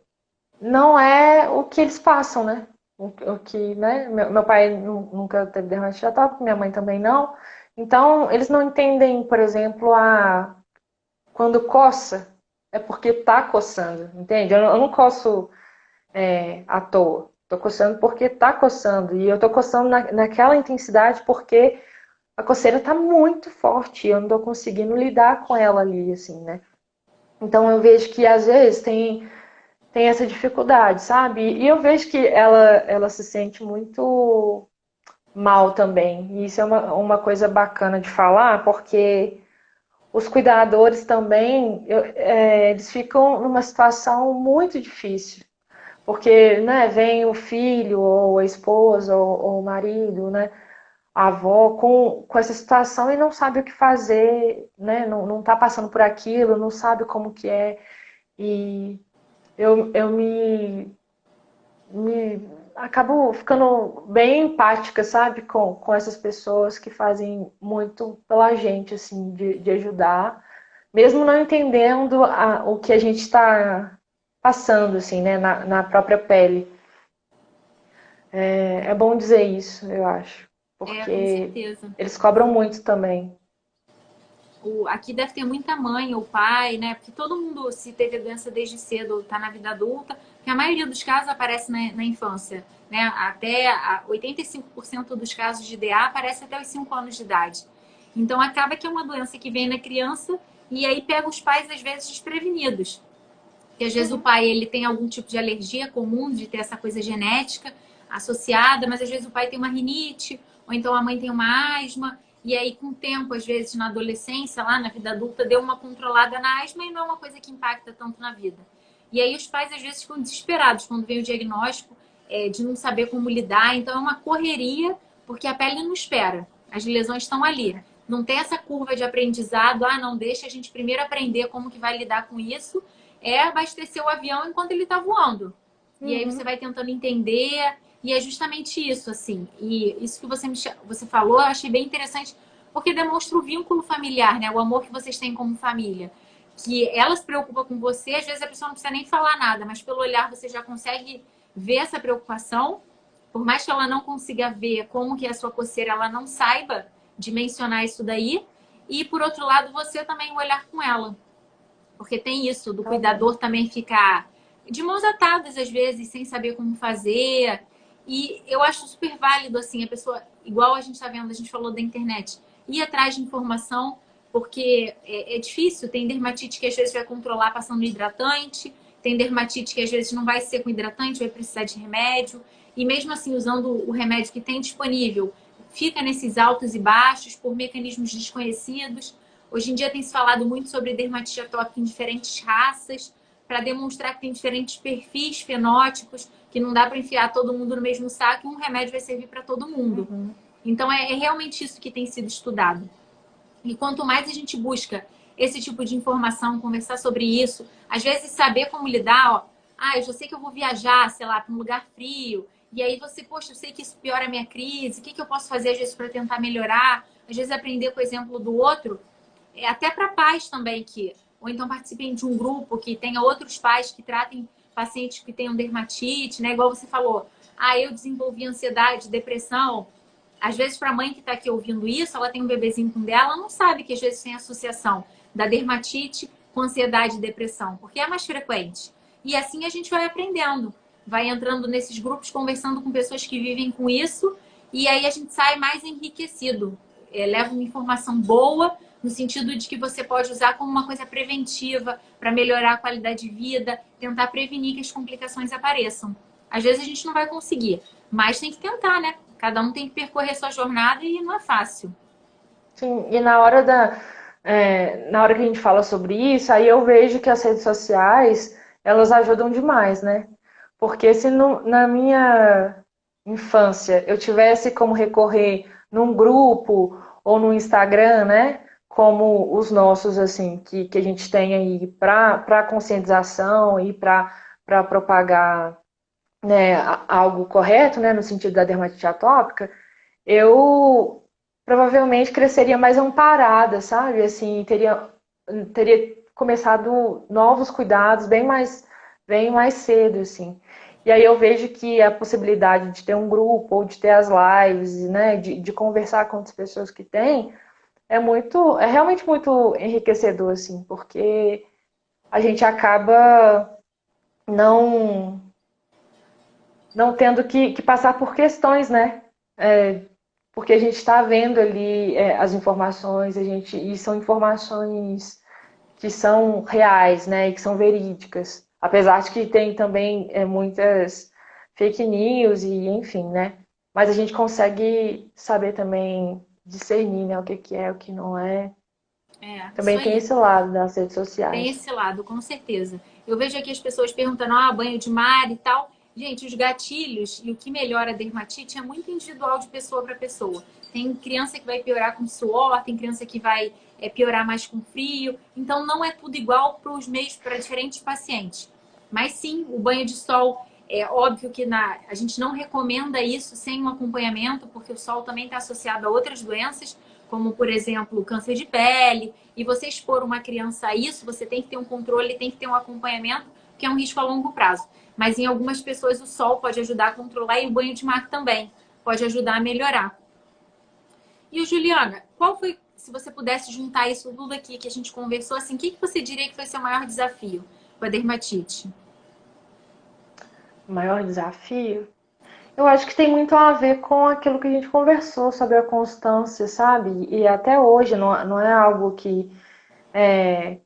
não é o que eles passam, né? O que, né? Meu pai nunca teve dermatite atópica, minha mãe também não. Então, eles não entendem, por exemplo, quando coça, é porque tá coçando, entende? Eu não coço à toa. Tô coçando porque tá coçando. E eu tô coçando naquela intensidade porque a coceira tá muito forte e eu não tô conseguindo lidar com ela ali, assim, né? Então eu vejo que às vezes tem essa dificuldade, sabe? E eu vejo que ela se sente muito mal também. E isso é uma coisa bacana de falar, porque os cuidadores também, eles ficam numa situação muito difícil. Porque, né, vem o filho, ou a esposa, ou o marido, né, a avó, com essa situação e não sabe o que fazer, né, não tá passando por aquilo, não sabe como que é. E eu me acabo ficando bem empática, sabe, com essas pessoas que fazem muito pela gente, assim, de ajudar, mesmo não entendendo o que a gente está passando, assim, né, na própria pele. É bom dizer isso, eu acho, Com porque certeza. eles cobram muito também. Aqui deve ter muita mãe ou pai, né? Porque todo mundo, se teve a doença desde cedo ou tá na vida adulta, que a maioria dos casos aparece na infância, né? Até 85% dos casos de DA aparece até os 5 anos de idade. Então acaba que é uma doença que vem na criança e aí pega os pais às vezes desprevenidos. Porque às vezes o pai ele tem algum tipo de alergia comum de ter essa coisa genética associada, mas às vezes o pai tem uma rinite, ou então a mãe tem uma asma, e aí com o tempo, às vezes na adolescência, lá na vida adulta, deu uma controlada na asma e não é uma coisa que impacta tanto na vida. E aí os pais às vezes ficam desesperados quando vem o diagnóstico de não saber como lidar, então é uma correria, porque a pele não espera, as lesões estão ali. Não tem essa curva de aprendizado, não, deixa a gente primeiro aprender como que vai lidar com isso, abastecer o avião enquanto ele está voando. E aí você Uhum. vai tentando entender, e é justamente isso, assim. E isso que você falou, eu achei bem interessante, porque demonstra o vínculo familiar, né? O amor que vocês têm como família. Que ela se preocupa com você, às vezes a pessoa não precisa nem falar nada, mas pelo olhar você já consegue ver essa preocupação. Por mais que ela não consiga ver como que é a sua coceira, ela não saiba dimensionar isso daí. E por outro lado, você também o olhar com ela. Porque tem isso, do Também. cuidador também ficar de mãos atadas, às vezes, sem saber como fazer. E eu acho super válido, assim, a pessoa, igual a gente está vendo, a gente falou da internet, ir atrás de informação, porque é difícil. Tem dermatite que às vezes vai controlar passando hidratante, tem dermatite que às vezes não vai ser com hidratante, vai precisar de remédio. E mesmo assim, usando o remédio que tem disponível, fica nesses altos e baixos por mecanismos desconhecidos. Hoje em dia tem se falado muito sobre dermatite atópica em diferentes raças, para demonstrar que tem diferentes perfis fenótipos, que não dá para enfiar todo mundo no mesmo saco e um remédio vai servir para todo mundo. Uhum. Então é realmente isso que tem sido estudado. E quanto mais a gente busca esse tipo de informação, conversar sobre isso, às vezes saber como lidar, eu já sei que eu vou viajar, sei lá, para um lugar frio, e aí você, poxa, eu sei que isso piora a minha crise, o que eu posso fazer às vezes para tentar melhorar? Às vezes aprender com o exemplo do outro até para pais também ou então participem de um grupo que tenha outros pais que tratem pacientes que tenham dermatite, né? Igual você falou, eu desenvolvi ansiedade, depressão. Às vezes, para a mãe que está aqui ouvindo isso, ela tem um bebezinho com dela, ela não sabe que às vezes tem associação da dermatite com ansiedade e depressão, porque é mais frequente. E assim a gente vai aprendendo, vai entrando nesses grupos, conversando com pessoas que vivem com isso, e aí a gente sai mais enriquecido. Leva uma informação boa, no sentido de que você pode usar como uma coisa preventiva para melhorar a qualidade de vida, tentar prevenir que as complicações apareçam. Às vezes a gente não vai conseguir, mas tem que tentar, né? Cada um tem que percorrer sua jornada e não é fácil. Sim, e na hora que a gente fala sobre isso, aí eu vejo que as redes sociais, elas ajudam demais, né? Porque se na minha infância eu tivesse como recorrer num grupo ou no Instagram, né? Como os nossos, assim, que a gente tem aí para conscientização e para propagar, né, algo correto, né, no sentido da dermatite atópica, eu provavelmente cresceria mais amparada, sabe? Assim, teria começado novos cuidados bem mais cedo, assim. E aí eu vejo que a possibilidade de ter um grupo ou de ter as lives, né, de conversar com outras pessoas que têm, é realmente muito enriquecedor, assim, porque a gente acaba não, não tendo que passar por questões, né? Porque a gente está vendo ali as informações, e são informações que são reais, né? E que são verídicas. Apesar de que tem também muitas fake news e enfim, né? Mas a gente consegue saber também discernir, né, o que que é, o que não é. Isso Também tem aí. esse lado das redes Tem sociais. esse lado, com certeza. Eu vejo aqui as pessoas perguntando, ah, banho de mar e tal. Gente, os gatilhos e o que melhora a dermatite é muito individual de pessoa para pessoa. Tem criança que vai piorar com suor, tem criança que vai piorar mais com frio. Então, não é tudo igual para os meios, para diferentes pacientes. Mas sim, o banho de sol, é óbvio que a gente não recomenda isso sem um acompanhamento, porque o sol também está associado a outras doenças, como, por exemplo, câncer de pele. E você expor uma criança a isso, você tem que ter um controle, tem que ter um acompanhamento, que é um risco a longo prazo. Mas em algumas pessoas o sol pode ajudar a controlar e o banho de mar também pode ajudar a melhorar. E o Juliana, qual foi, se você pudesse juntar isso tudo aqui que a gente conversou, assim, o que você diria que foi seu maior desafio com a dermatite? O maior desafio? Eu acho que tem muito a ver com aquilo que a gente conversou sobre a constância, sabe? E até hoje não é algo que. É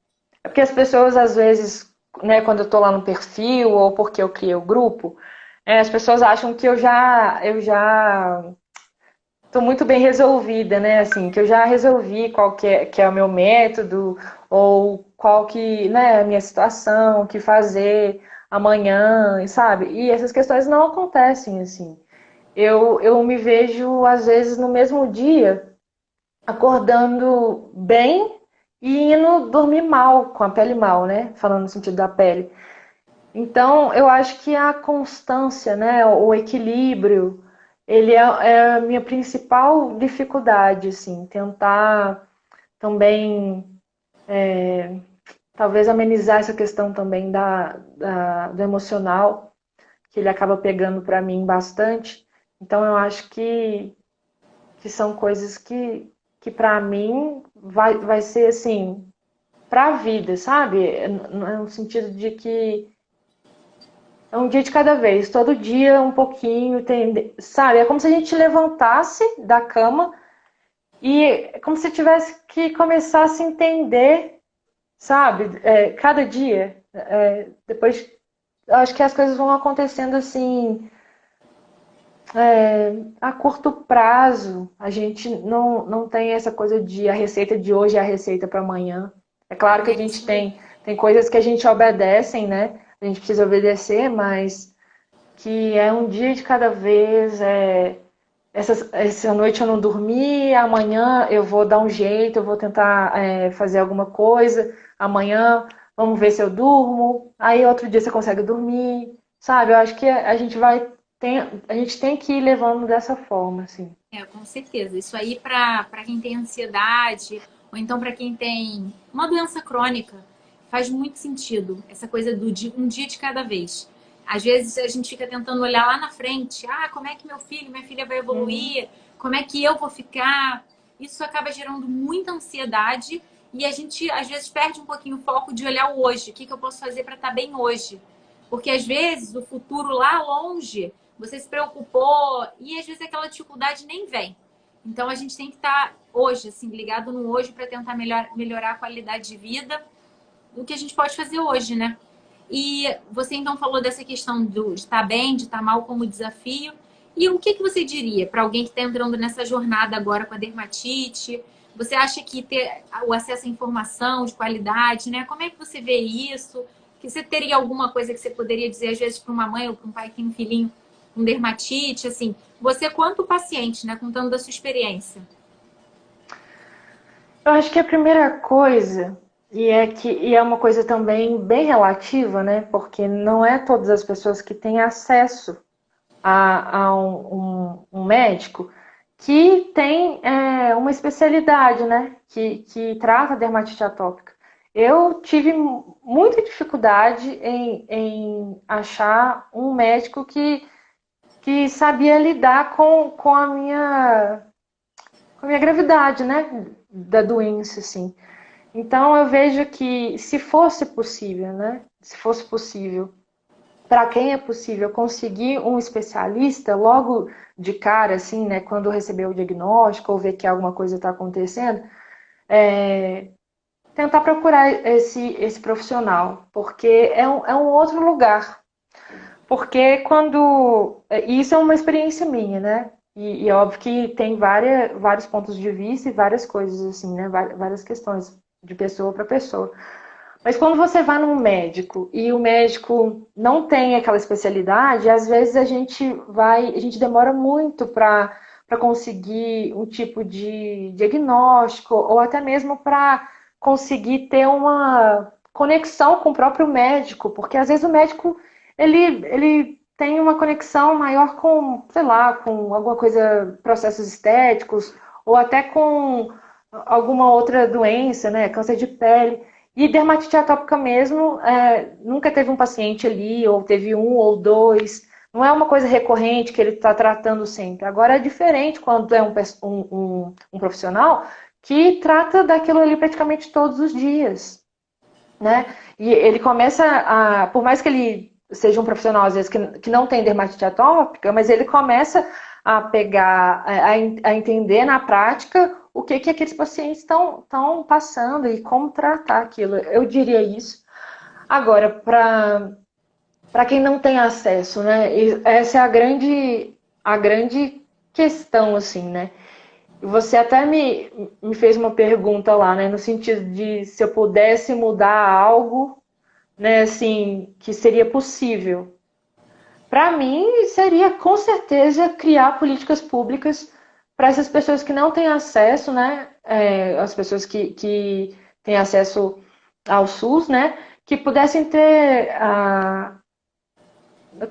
porque as pessoas, às vezes, né, quando eu tô lá no perfil ou porque eu criei o grupo, as pessoas acham que eu já tô muito bem resolvida, né? Assim, que eu já resolvi qual que é o meu método ou qual que, né, a minha situação, o que fazer amanhã, sabe? E essas questões não acontecem assim. Eu me vejo, às vezes, no mesmo dia, acordando bem e indo dormir mal, com a pele mal, né? Falando no sentido da pele. Então, eu acho que a constância, né? O equilíbrio, é a minha principal dificuldade, assim. Tentar também, talvez, amenizar essa questão também do emocional, que ele acaba pegando para mim bastante. Então, eu acho que são coisas que para mim vai ser assim, para a vida, sabe? No sentido de que é um dia de cada vez, todo dia um pouquinho, sabe? É como se a gente levantasse da cama e é como se tivesse que começar a se entender, sabe? Cada dia. Depois, eu acho que as coisas vão acontecendo assim, a curto prazo. A gente não tem essa coisa de a receita de hoje é a receita para amanhã. É claro que a É gente isso aí. tem coisas que a gente obedece, né? A gente precisa obedecer, mas que é um dia de cada vez. Essa noite eu não dormi, amanhã eu vou dar um jeito, eu vou tentar fazer alguma coisa. Amanhã vamos ver se eu durmo. Aí outro dia você consegue dormir, sabe? Eu acho que a gente tem que ir levando dessa forma, assim. Com certeza. Isso aí para quem tem ansiedade, ou então para quem tem uma doença crônica, faz muito sentido. Essa coisa do dia, um dia de cada vez. Às vezes a gente fica tentando olhar lá na frente. Ah, como é que meu filho, minha filha vai Uhum. evoluir? Como é que eu vou ficar? Isso acaba gerando muita ansiedade e a gente às vezes perde um pouquinho o foco de olhar o hoje. O que eu posso fazer para estar bem hoje? Porque às vezes o futuro lá longe você se preocupou e às vezes aquela dificuldade nem vem. Então a gente tem que estar hoje, assim, ligado no hoje para tentar melhorar a qualidade de vida, o que a gente pode fazer hoje, né? E você então falou dessa questão de estar bem, de estar mal como desafio. E o que você diria para alguém que está entrando nessa jornada agora com a dermatite? Você acha que ter o acesso à informação de qualidade, né? Como é que você vê isso? Que você teria alguma coisa que você poderia dizer, às vezes, para uma mãe ou para um pai que tem um filhinho com dermatite, assim, você quanto paciente, né? Contando da sua experiência. Eu acho que a primeira coisa, e é uma coisa também bem relativa, né? Porque não é todas as pessoas que têm acesso a um médico que tem uma especialidade, né? Que trata dermatite atópica. Eu tive muita dificuldade em achar um médico que sabia lidar com a minha gravidade, né? Da doença, assim. Então eu vejo que se fosse possível, né? Se fosse possível, para quem é possível conseguir um especialista logo de cara, assim, né? Quando receber o diagnóstico ou ver que alguma coisa está acontecendo, tentar procurar esse profissional, porque é um outro lugar. Porque quando. Isso é uma experiência minha, né? E é óbvio que tem vários pontos de vista e várias coisas, assim, né? Várias questões de pessoa para pessoa. Mas quando você vai num médico e o médico não tem aquela especialidade, às vezes a gente demora muito para conseguir um tipo de diagnóstico ou até mesmo para conseguir ter uma conexão com o próprio médico, porque às vezes o médico ele tem uma conexão maior com, sei lá, com alguma coisa, processos estéticos ou até com alguma outra doença, né, câncer de pele. E dermatite atópica mesmo, nunca teve um paciente ali, ou teve um ou dois. Não é uma coisa recorrente que ele está tratando sempre. Agora é diferente quando é um profissional que trata daquilo ali praticamente todos os dias, né? E ele começa por mais que ele seja um profissional, às vezes, que não tem dermatite atópica, mas ele começa a pegar, a entender na prática o que aqueles pacientes estão passando e como tratar aquilo. Eu diria isso. Agora, para quem não tem acesso, né? Essa é a grande questão, assim, né? Você até me fez uma pergunta lá, né? No sentido de se eu pudesse mudar algo, né? Assim, que seria possível. Para mim, seria com certeza criar políticas públicas para essas pessoas que não têm acesso, né? As pessoas que têm acesso ao SUS, né? Que pudessem ter a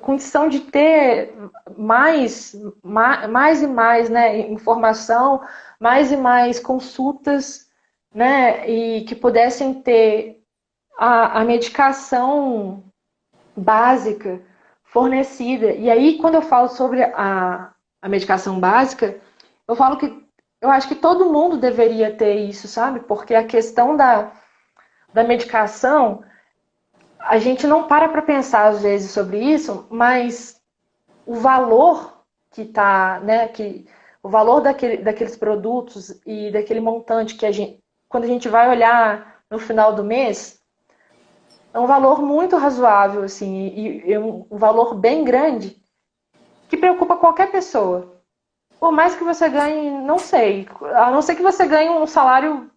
condição de ter mais e mais, né, informação, mais e mais consultas, né? E que pudessem ter a medicação básica fornecida. E aí, quando eu falo sobre a medicação básica, eu falo que eu acho que todo mundo deveria ter isso, sabe? Porque a questão da medicação, a gente não para pensar às vezes sobre isso, mas o valor que tá, né, o valor daqueles produtos e daquele montante que quando a gente vai olhar no final do mês, é um valor muito razoável, assim, e um valor bem grande que preocupa qualquer pessoa. Por mais que você ganhe, não sei, a não ser que você ganhe um salário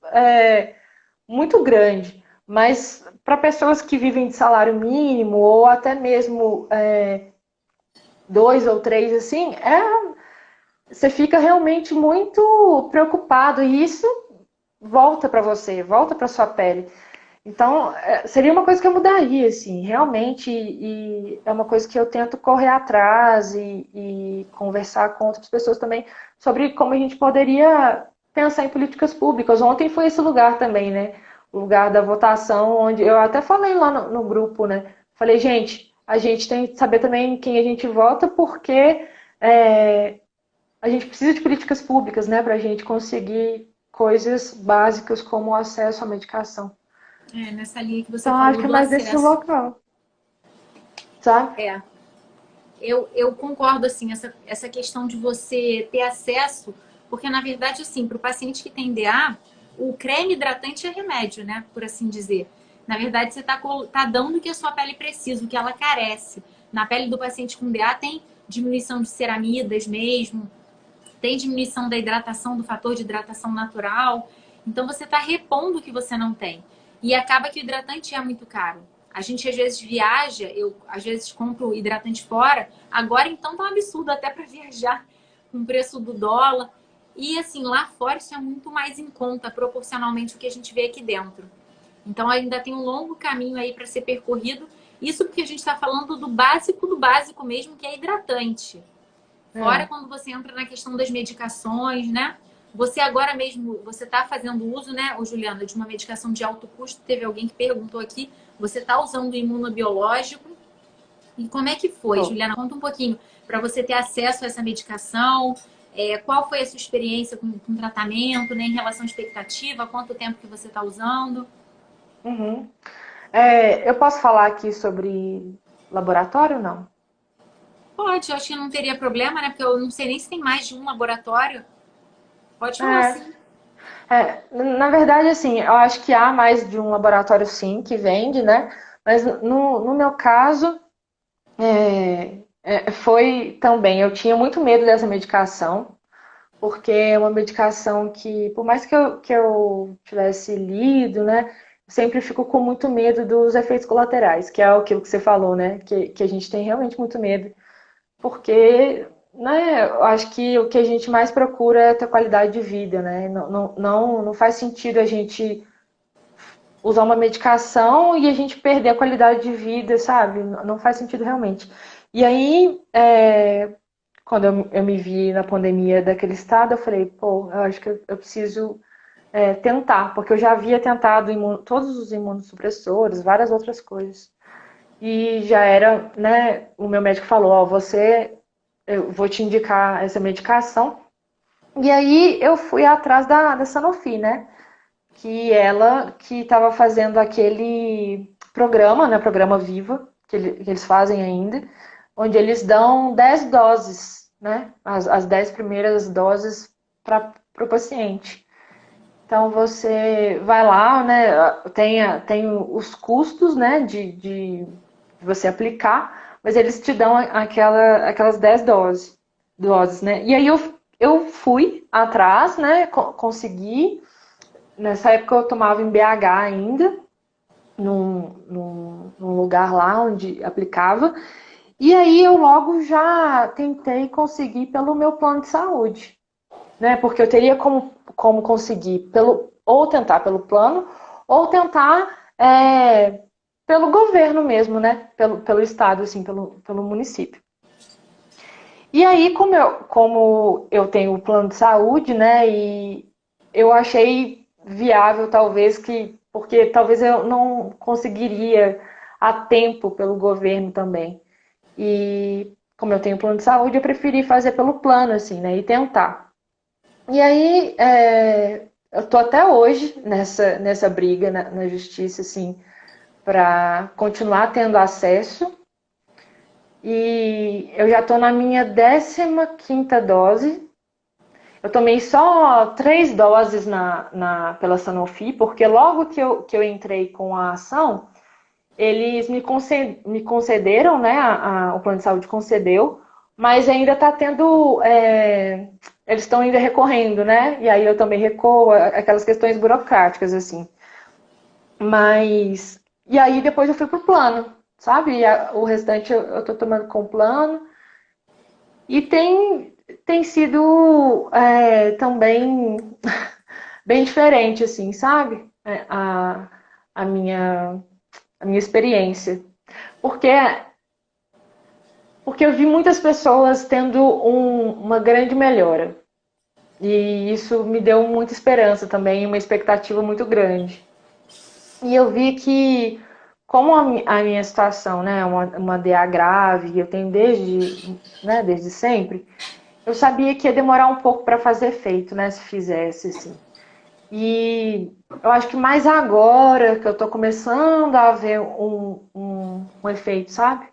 muito grande, mas para pessoas que vivem de salário mínimo ou até mesmo dois ou três, assim, você fica realmente muito preocupado e isso volta para você, volta para sua pele. Então, seria uma coisa que eu mudaria, assim, realmente, e é uma coisa que eu tento correr atrás e conversar com outras pessoas também sobre como a gente poderia pensar em políticas públicas. Ontem foi esse lugar também, né? O lugar da votação, onde eu até falei lá no grupo, né? Falei, gente, a gente tem que saber também quem a gente vota, porque a gente precisa de políticas públicas, né? Para a gente conseguir coisas básicas como o acesso à medicação. Nessa linha que você Então, acho falou que é do mais desse acesso. local, sabe? É, eu concordo, assim, essa questão de você ter acesso, porque na verdade, assim, para o paciente que tem DA, o creme hidratante é remédio, né? Por assim dizer. Na verdade, você tá dando o que a sua pele precisa, o que ela carece. Na pele do paciente com DA tem diminuição de ceramidas mesmo, tem diminuição da hidratação, do fator de hidratação natural. Então, você está repondo o que você não tem. E acaba que o hidratante é muito caro. A gente às vezes viaja, eu às vezes compro hidratante fora. Agora, então, tá um absurdo até para viajar com o preço do dólar. E assim, lá fora isso é muito mais em conta proporcionalmente o que a gente vê aqui dentro. Então, ainda tem um longo caminho aí para ser percorrido. Isso porque a gente está falando do básico mesmo, que é hidratante. Fora É, quando você entra na questão das medicações, né? Você agora mesmo, você está fazendo uso, né, ô Juliana, de uma medicação de alto custo? Teve alguém que perguntou aqui, você está usando o imunobiológico? E como é que foi, Tô. Juliana? Conta um pouquinho, para você ter acesso a essa medicação, qual foi a sua experiência com o tratamento, né, em relação à expectativa, quanto tempo que você está usando? Uhum. Eu posso falar aqui sobre laboratório, não? Pode, eu acho que não teria problema, né? Porque eu não sei nem se tem mais de um laboratório. Pode falar É, sim. na verdade, assim, eu acho que há mais de um laboratório, sim, que vende, né? Mas no meu caso, foi também, eu tinha muito medo dessa medicação, porque é uma medicação que, por mais que eu tivesse lido, né, eu sempre fico com muito medo dos efeitos colaterais, que é aquilo que você falou, né, que a gente tem realmente muito medo, porque, né, eu acho que o que a gente mais procura é ter qualidade de vida, né, não faz sentido a gente usar uma medicação e a gente perder a qualidade de vida, sabe? Não faz sentido realmente. E aí, quando eu me vi na pandemia daquele estado, eu falei, pô, eu acho que eu preciso tentar, porque eu já havia tentado todos os imunossupressores, várias outras coisas. E já era, né? O meu médico falou, ó, eu vou te indicar essa medicação. E aí eu fui atrás da Sanofi, né? Que ela que estava fazendo aquele programa, né? Programa Viva, que eles fazem ainda, onde eles dão 10 doses, né? As 10 primeiras doses para o paciente. Então você vai lá, né? Tem os custos, né? De você aplicar, mas eles te dão aquelas 10 doses, né? E aí eu fui atrás, né? Consegui. Nessa época eu tomava em BH ainda, num lugar lá onde aplicava. E aí eu logo já tentei conseguir pelo meu plano de saúde, né? Porque eu teria como conseguir ou tentar pelo plano, ou tentar pelo governo mesmo, né? Pelo estado, assim, pelo município. E aí, como eu tenho o plano de saúde, né? E eu achei viável, talvez, porque talvez eu não conseguiria a tempo pelo governo também. E como eu tenho plano de saúde, eu preferi fazer pelo plano, assim, né? E tentar. E aí, eu tô até hoje nessa briga na justiça, assim, para continuar tendo acesso. E eu já tô na minha 15ª dose. Eu tomei só 3 doses pela Sanofi, porque logo que eu entrei com a ação, eles me concederam, né? O plano de saúde concedeu, mas ainda está tendo. Eles estão ainda recorrendo, né? E aí eu também recorro, aquelas questões burocráticas, assim. Mas. E aí depois eu fui pro plano, sabe? O restante eu tô tomando com plano. E tem sido também bem diferente, assim, sabe? A minha, a minha experiência. Porque Porque eu vi muitas pessoas tendo uma grande melhora. E isso me deu muita esperança também, uma expectativa muito grande. E eu vi que, como a minha situação, né, é uma DA grave, eu tenho desde sempre, eu sabia que ia demorar um pouco para fazer efeito, né, se fizesse, assim. E eu acho que mais agora que eu tô começando a ver um efeito, sabe?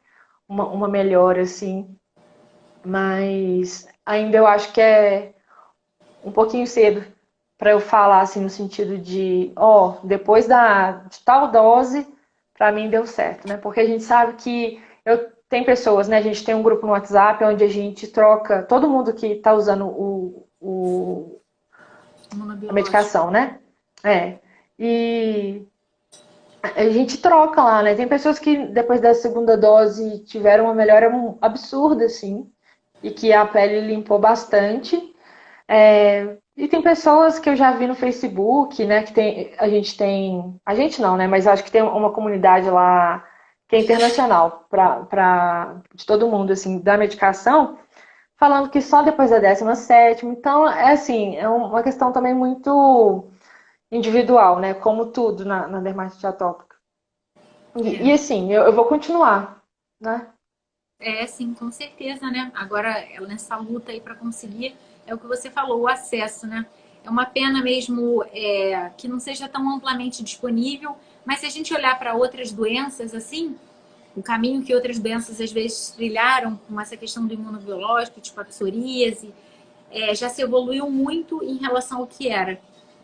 Uma melhora, assim. Mas ainda eu acho que é um pouquinho cedo para eu falar assim no sentido de, ó, depois de tal dose, para mim deu certo, né? Porque a gente sabe que tem pessoas, né? A gente tem um grupo no WhatsApp onde a gente troca, todo mundo que está usando a Imunobiológico. medicação, né? É. E a gente troca lá, né? Tem pessoas que depois da segunda dose tiveram uma melhora absurda, assim, e que a pele limpou bastante. E tem pessoas que eu já vi no Facebook, né, a gente não, né, mas acho que tem uma comunidade lá que é internacional de todo mundo, assim, da medicação, falando que só depois da 17ª. Então, é assim, é uma questão também muito individual, né? Como tudo na dermatite atópica. E É. assim, eu vou continuar, né? É, sim, com certeza, né? Agora, ela nessa luta aí para conseguir, é o que você falou, o acesso, né? É uma pena mesmo que não seja tão amplamente disponível, mas se a gente olhar para outras doenças, assim, o caminho que outras doenças às vezes trilharam com essa questão do imunobiológico, tipo a psoríase, já se evoluiu muito em relação ao que era.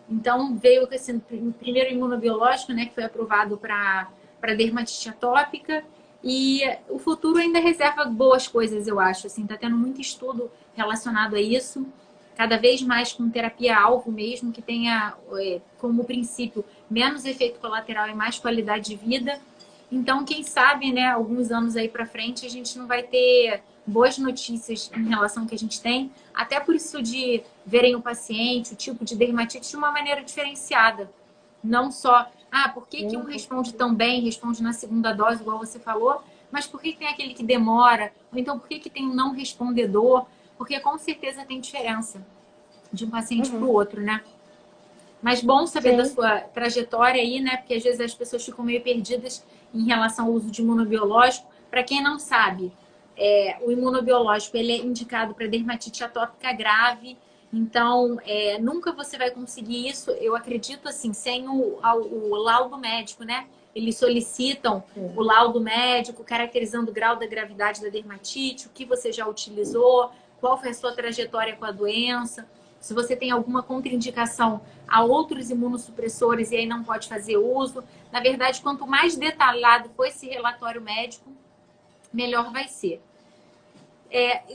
Então, veio esse primeiro imunobiológico, né, que foi aprovado para dermatite atópica, e o futuro ainda reserva boas coisas, eu acho. Assim, tá tendo muito estudo relacionado a isso, cada vez mais com terapia-alvo mesmo, que tenha como princípio menos efeito colateral e mais qualidade de vida. Então, quem sabe, né, alguns anos aí para frente, a gente não vai ter boas notícias em relação ao que a gente tem, até por isso de verem o paciente, o tipo de dermatite de uma maneira diferenciada. Não só, por que que um responde tão bem, responde na segunda dose, igual você falou, mas por que que tem aquele que demora? Ou então por que que tem um não respondedor? Porque com certeza tem diferença de um paciente para o Uhum. outro, né? Mas bom saber da Sim. sua trajetória aí, né? Porque às vezes as pessoas ficam meio perdidas em relação ao uso de imunobiológico. Para quem não sabe, o imunobiológico ele é indicado para dermatite atópica grave. Então, nunca você vai conseguir isso, eu acredito assim, sem o laudo médico, né? Eles solicitam o laudo médico, caracterizando o grau da gravidade da dermatite, o que você já utilizou, qual foi a sua trajetória com a doença, se você tem alguma contraindicação a outros imunossupressores e aí não pode fazer uso. Na verdade, quanto mais detalhado for esse relatório médico, melhor vai ser.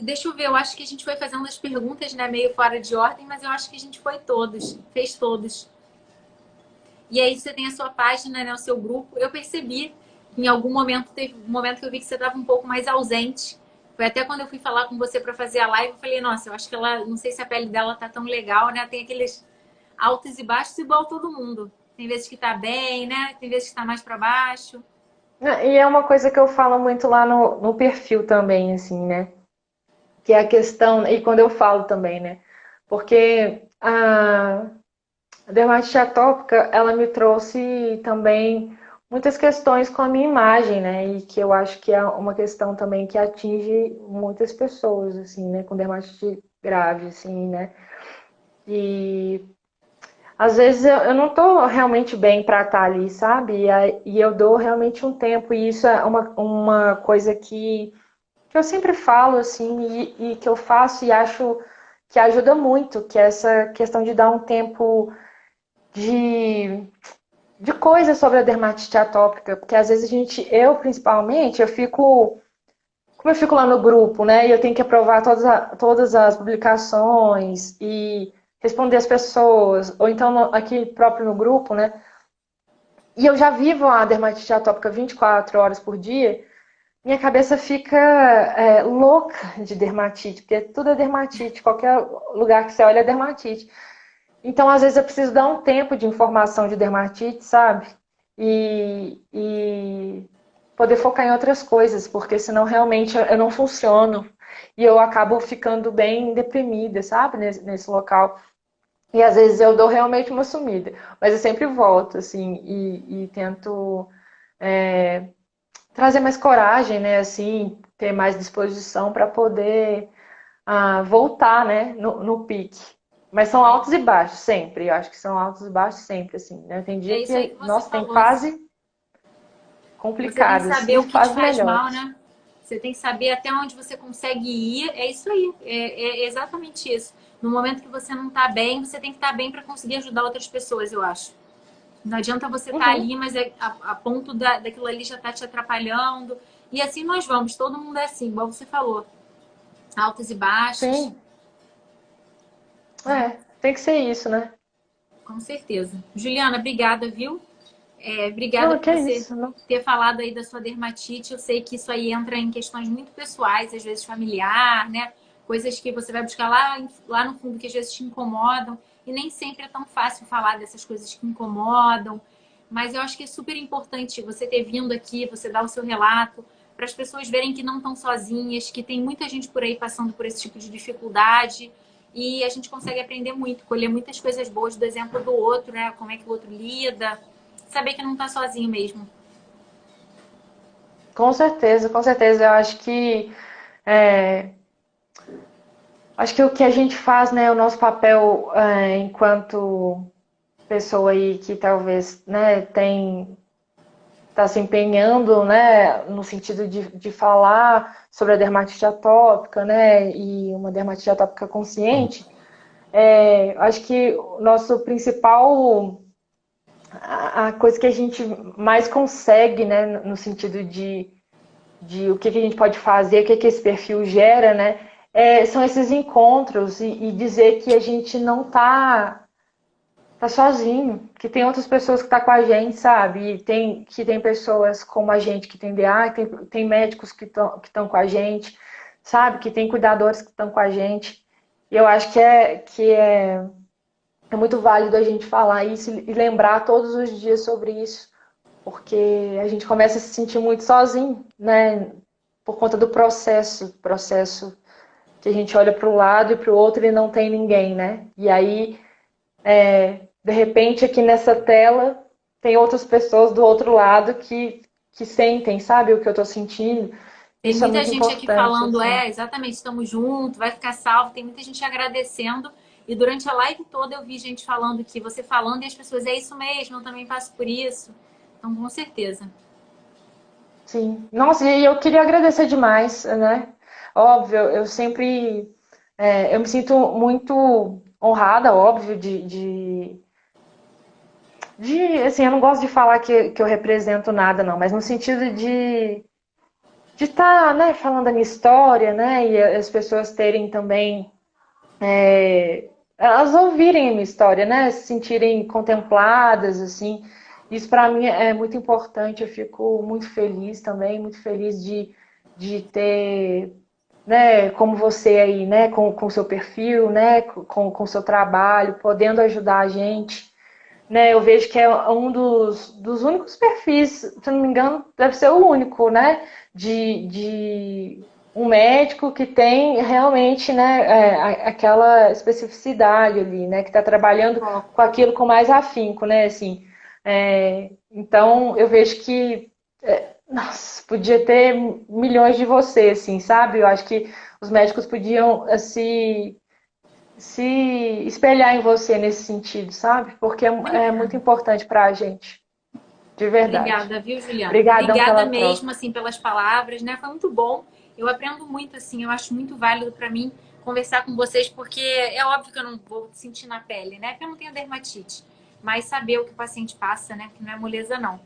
Deixa eu ver, eu acho que a gente foi fazendo as perguntas, né, meio fora de ordem, mas eu acho que a gente fez todos. E aí você tem a sua página, né, o seu grupo. Eu percebi que em algum momento, teve um momento que eu vi que você estava um pouco mais ausente. Foi até quando eu fui falar com você para fazer a live, eu falei, nossa, eu acho que ela, não sei se a pele dela tá tão legal, né? Tem aqueles altos e baixos igual todo mundo. Tem vezes que tá bem, né? Tem vezes que tá mais para baixo. E é uma coisa que eu falo muito lá no perfil também, assim, né? Que é a questão, e quando eu falo também, né? Porque a dermatite atópica, ela me trouxe também muitas questões com a minha imagem, né? E que eu acho que é uma questão também que atinge muitas pessoas, assim, né? Com dermatite grave, assim, né? E às vezes eu não tô realmente bem para estar ali, sabe? E eu dou realmente um tempo, e isso é uma coisa que eu sempre falo, assim, e que eu faço e acho que ajuda muito, que é essa questão de dar um tempo de, de coisas sobre a dermatite atópica, porque às vezes eu principalmente, como eu fico lá no grupo, né, e eu tenho que aprovar todas as publicações e responder as pessoas, ou então aqui próprio no grupo, né, e eu já vivo a dermatite atópica 24 horas por dia, minha cabeça fica louca de dermatite, porque tudo é dermatite, qualquer lugar que você olha é dermatite. Então, às vezes, eu preciso dar um tempo de informação de dermatite, sabe? E poder focar em outras coisas, porque senão realmente eu não funciono. E eu acabo ficando bem deprimida, sabe? Nesse local. E às vezes eu dou realmente uma sumida. Mas eu sempre volto, assim, e tento trazer mais coragem, né? Assim, ter mais disposição para poder voltar, né? No pique. Mas são altos e baixos sempre. Eu acho que são altos e baixos sempre, assim, né? Tem dia É isso aí que que, você nossa, tem falou. fase Você tem que complicadas saber e o que te fases faz mal, melhores. né? Você tem que saber até onde você consegue ir. É isso aí. É exatamente isso. No momento que você não tá bem, você tem que estar bem para conseguir ajudar outras pessoas, eu acho. Não adianta você estar Uhum, ali, mas a ponto daquilo ali já tá te atrapalhando. E assim nós vamos. Todo mundo é assim, igual você falou. Altos e baixos, sim, né? tem que ser isso, né? Com certeza. Juliana, obrigada, viu? Obrigada Não, por que é você isso, não. ter falado aí da sua dermatite. Eu sei que isso aí entra em questões muito pessoais, às vezes familiar, né? Coisas que você vai buscar lá no fundo que às vezes te incomodam. E nem sempre é tão fácil falar dessas coisas que incomodam. Mas eu acho que é super importante você ter vindo aqui, você dar o seu relato, para as pessoas verem que não estão sozinhas, que tem muita gente por aí passando por esse tipo de dificuldade. E a gente consegue aprender muito, colher muitas coisas boas do exemplo do outro, né? Como é que o outro lida, saber que não está sozinho mesmo. Com certeza, com certeza. Eu é, acho que o que a gente faz, né, o nosso papel enquanto pessoa aí que talvez, né, está se empenhando, né, no sentido de falar sobre a dermatite atópica, né, e uma dermatite atópica consciente, acho que o nosso principal, a coisa que a gente mais consegue, né, no sentido de o que a gente pode fazer, o que esse perfil gera, né, são esses encontros e dizer que a gente não tá sozinho, que tem outras pessoas que tá com a gente, sabe? Que tem pessoas como a gente que tem DA, tem médicos que estão com a gente, sabe? Que tem cuidadores que estão com a gente. E eu acho é muito válido a gente falar isso e lembrar todos os dias sobre isso, porque a gente começa a se sentir muito sozinho, né? Por conta do processo que a gente olha para o lado e para o outro e não tem ninguém, né? E aí de repente, aqui nessa tela, tem outras pessoas do outro lado que sentem, sabe, o que eu tô sentindo. Tem Isso é muita muito gente aqui importante, falando, assim. exatamente, estamos juntos, vai ficar salvo. Tem muita gente agradecendo. E durante a live toda eu vi gente falando que você falando e as pessoas, é isso mesmo, eu também passo por isso. Então, com certeza. Sim. Nossa, e eu queria agradecer demais, né? Óbvio, eu sempre... eu me sinto muito honrada, óbvio, assim, eu não gosto de falar que eu represento nada, não, mas no sentido de estar, né, falando a minha história, né, e as pessoas terem também elas ouvirem a minha história, né? Se sentirem contempladas, assim. Isso para mim é muito importante. Eu fico muito feliz também, muito feliz de ter, né, como você aí, né, com o seu perfil, né, com o seu trabalho, podendo ajudar a gente. Né, eu vejo que é um dos únicos perfis, se eu não me engano, deve ser o único, né? De um médico que tem realmente, né, aquela especificidade ali, né? Que está trabalhando com aquilo com mais afinco, né? Assim, então eu vejo que nossa, podia ter milhões de você, assim, sabe? Eu acho que os médicos podiam se espelhar em você nesse sentido, sabe? Porque é muito Obrigada. importante para a gente, de verdade. Obrigada, viu, Juliana? Obrigadão Obrigada pela mesmo, troca. assim, pelas palavras, né? Foi muito bom. Eu aprendo muito, assim, eu acho muito válido para mim conversar com vocês, porque é óbvio que eu não vou sentir na pele, né? Porque eu não tenho dermatite. Mas saber o que o paciente passa, né? Que não é moleza, não.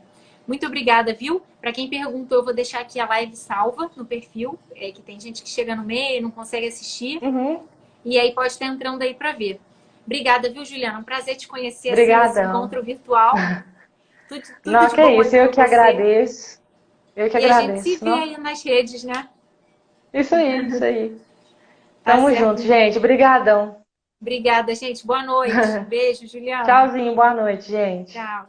Muito obrigada, viu? Para quem perguntou, eu vou deixar aqui a live salva no perfil, que tem gente que chega no meio e não consegue assistir. Uhum. E aí pode estar entrando aí para ver. Obrigada, viu, Juliana? Um prazer te conhecer assim nesse Obrigadão. encontro virtual. Tudo Não, de que bom aí isso, para eu que você. agradeço. Eu que E a gente se agradeço, vê não? aí nas redes, né? Isso aí, isso aí. Tá Tamo certo, junto, então. gente. Obrigadão. Obrigada, gente. Boa noite. Beijo, Juliana. Tchauzinho, boa noite, gente. Tchau.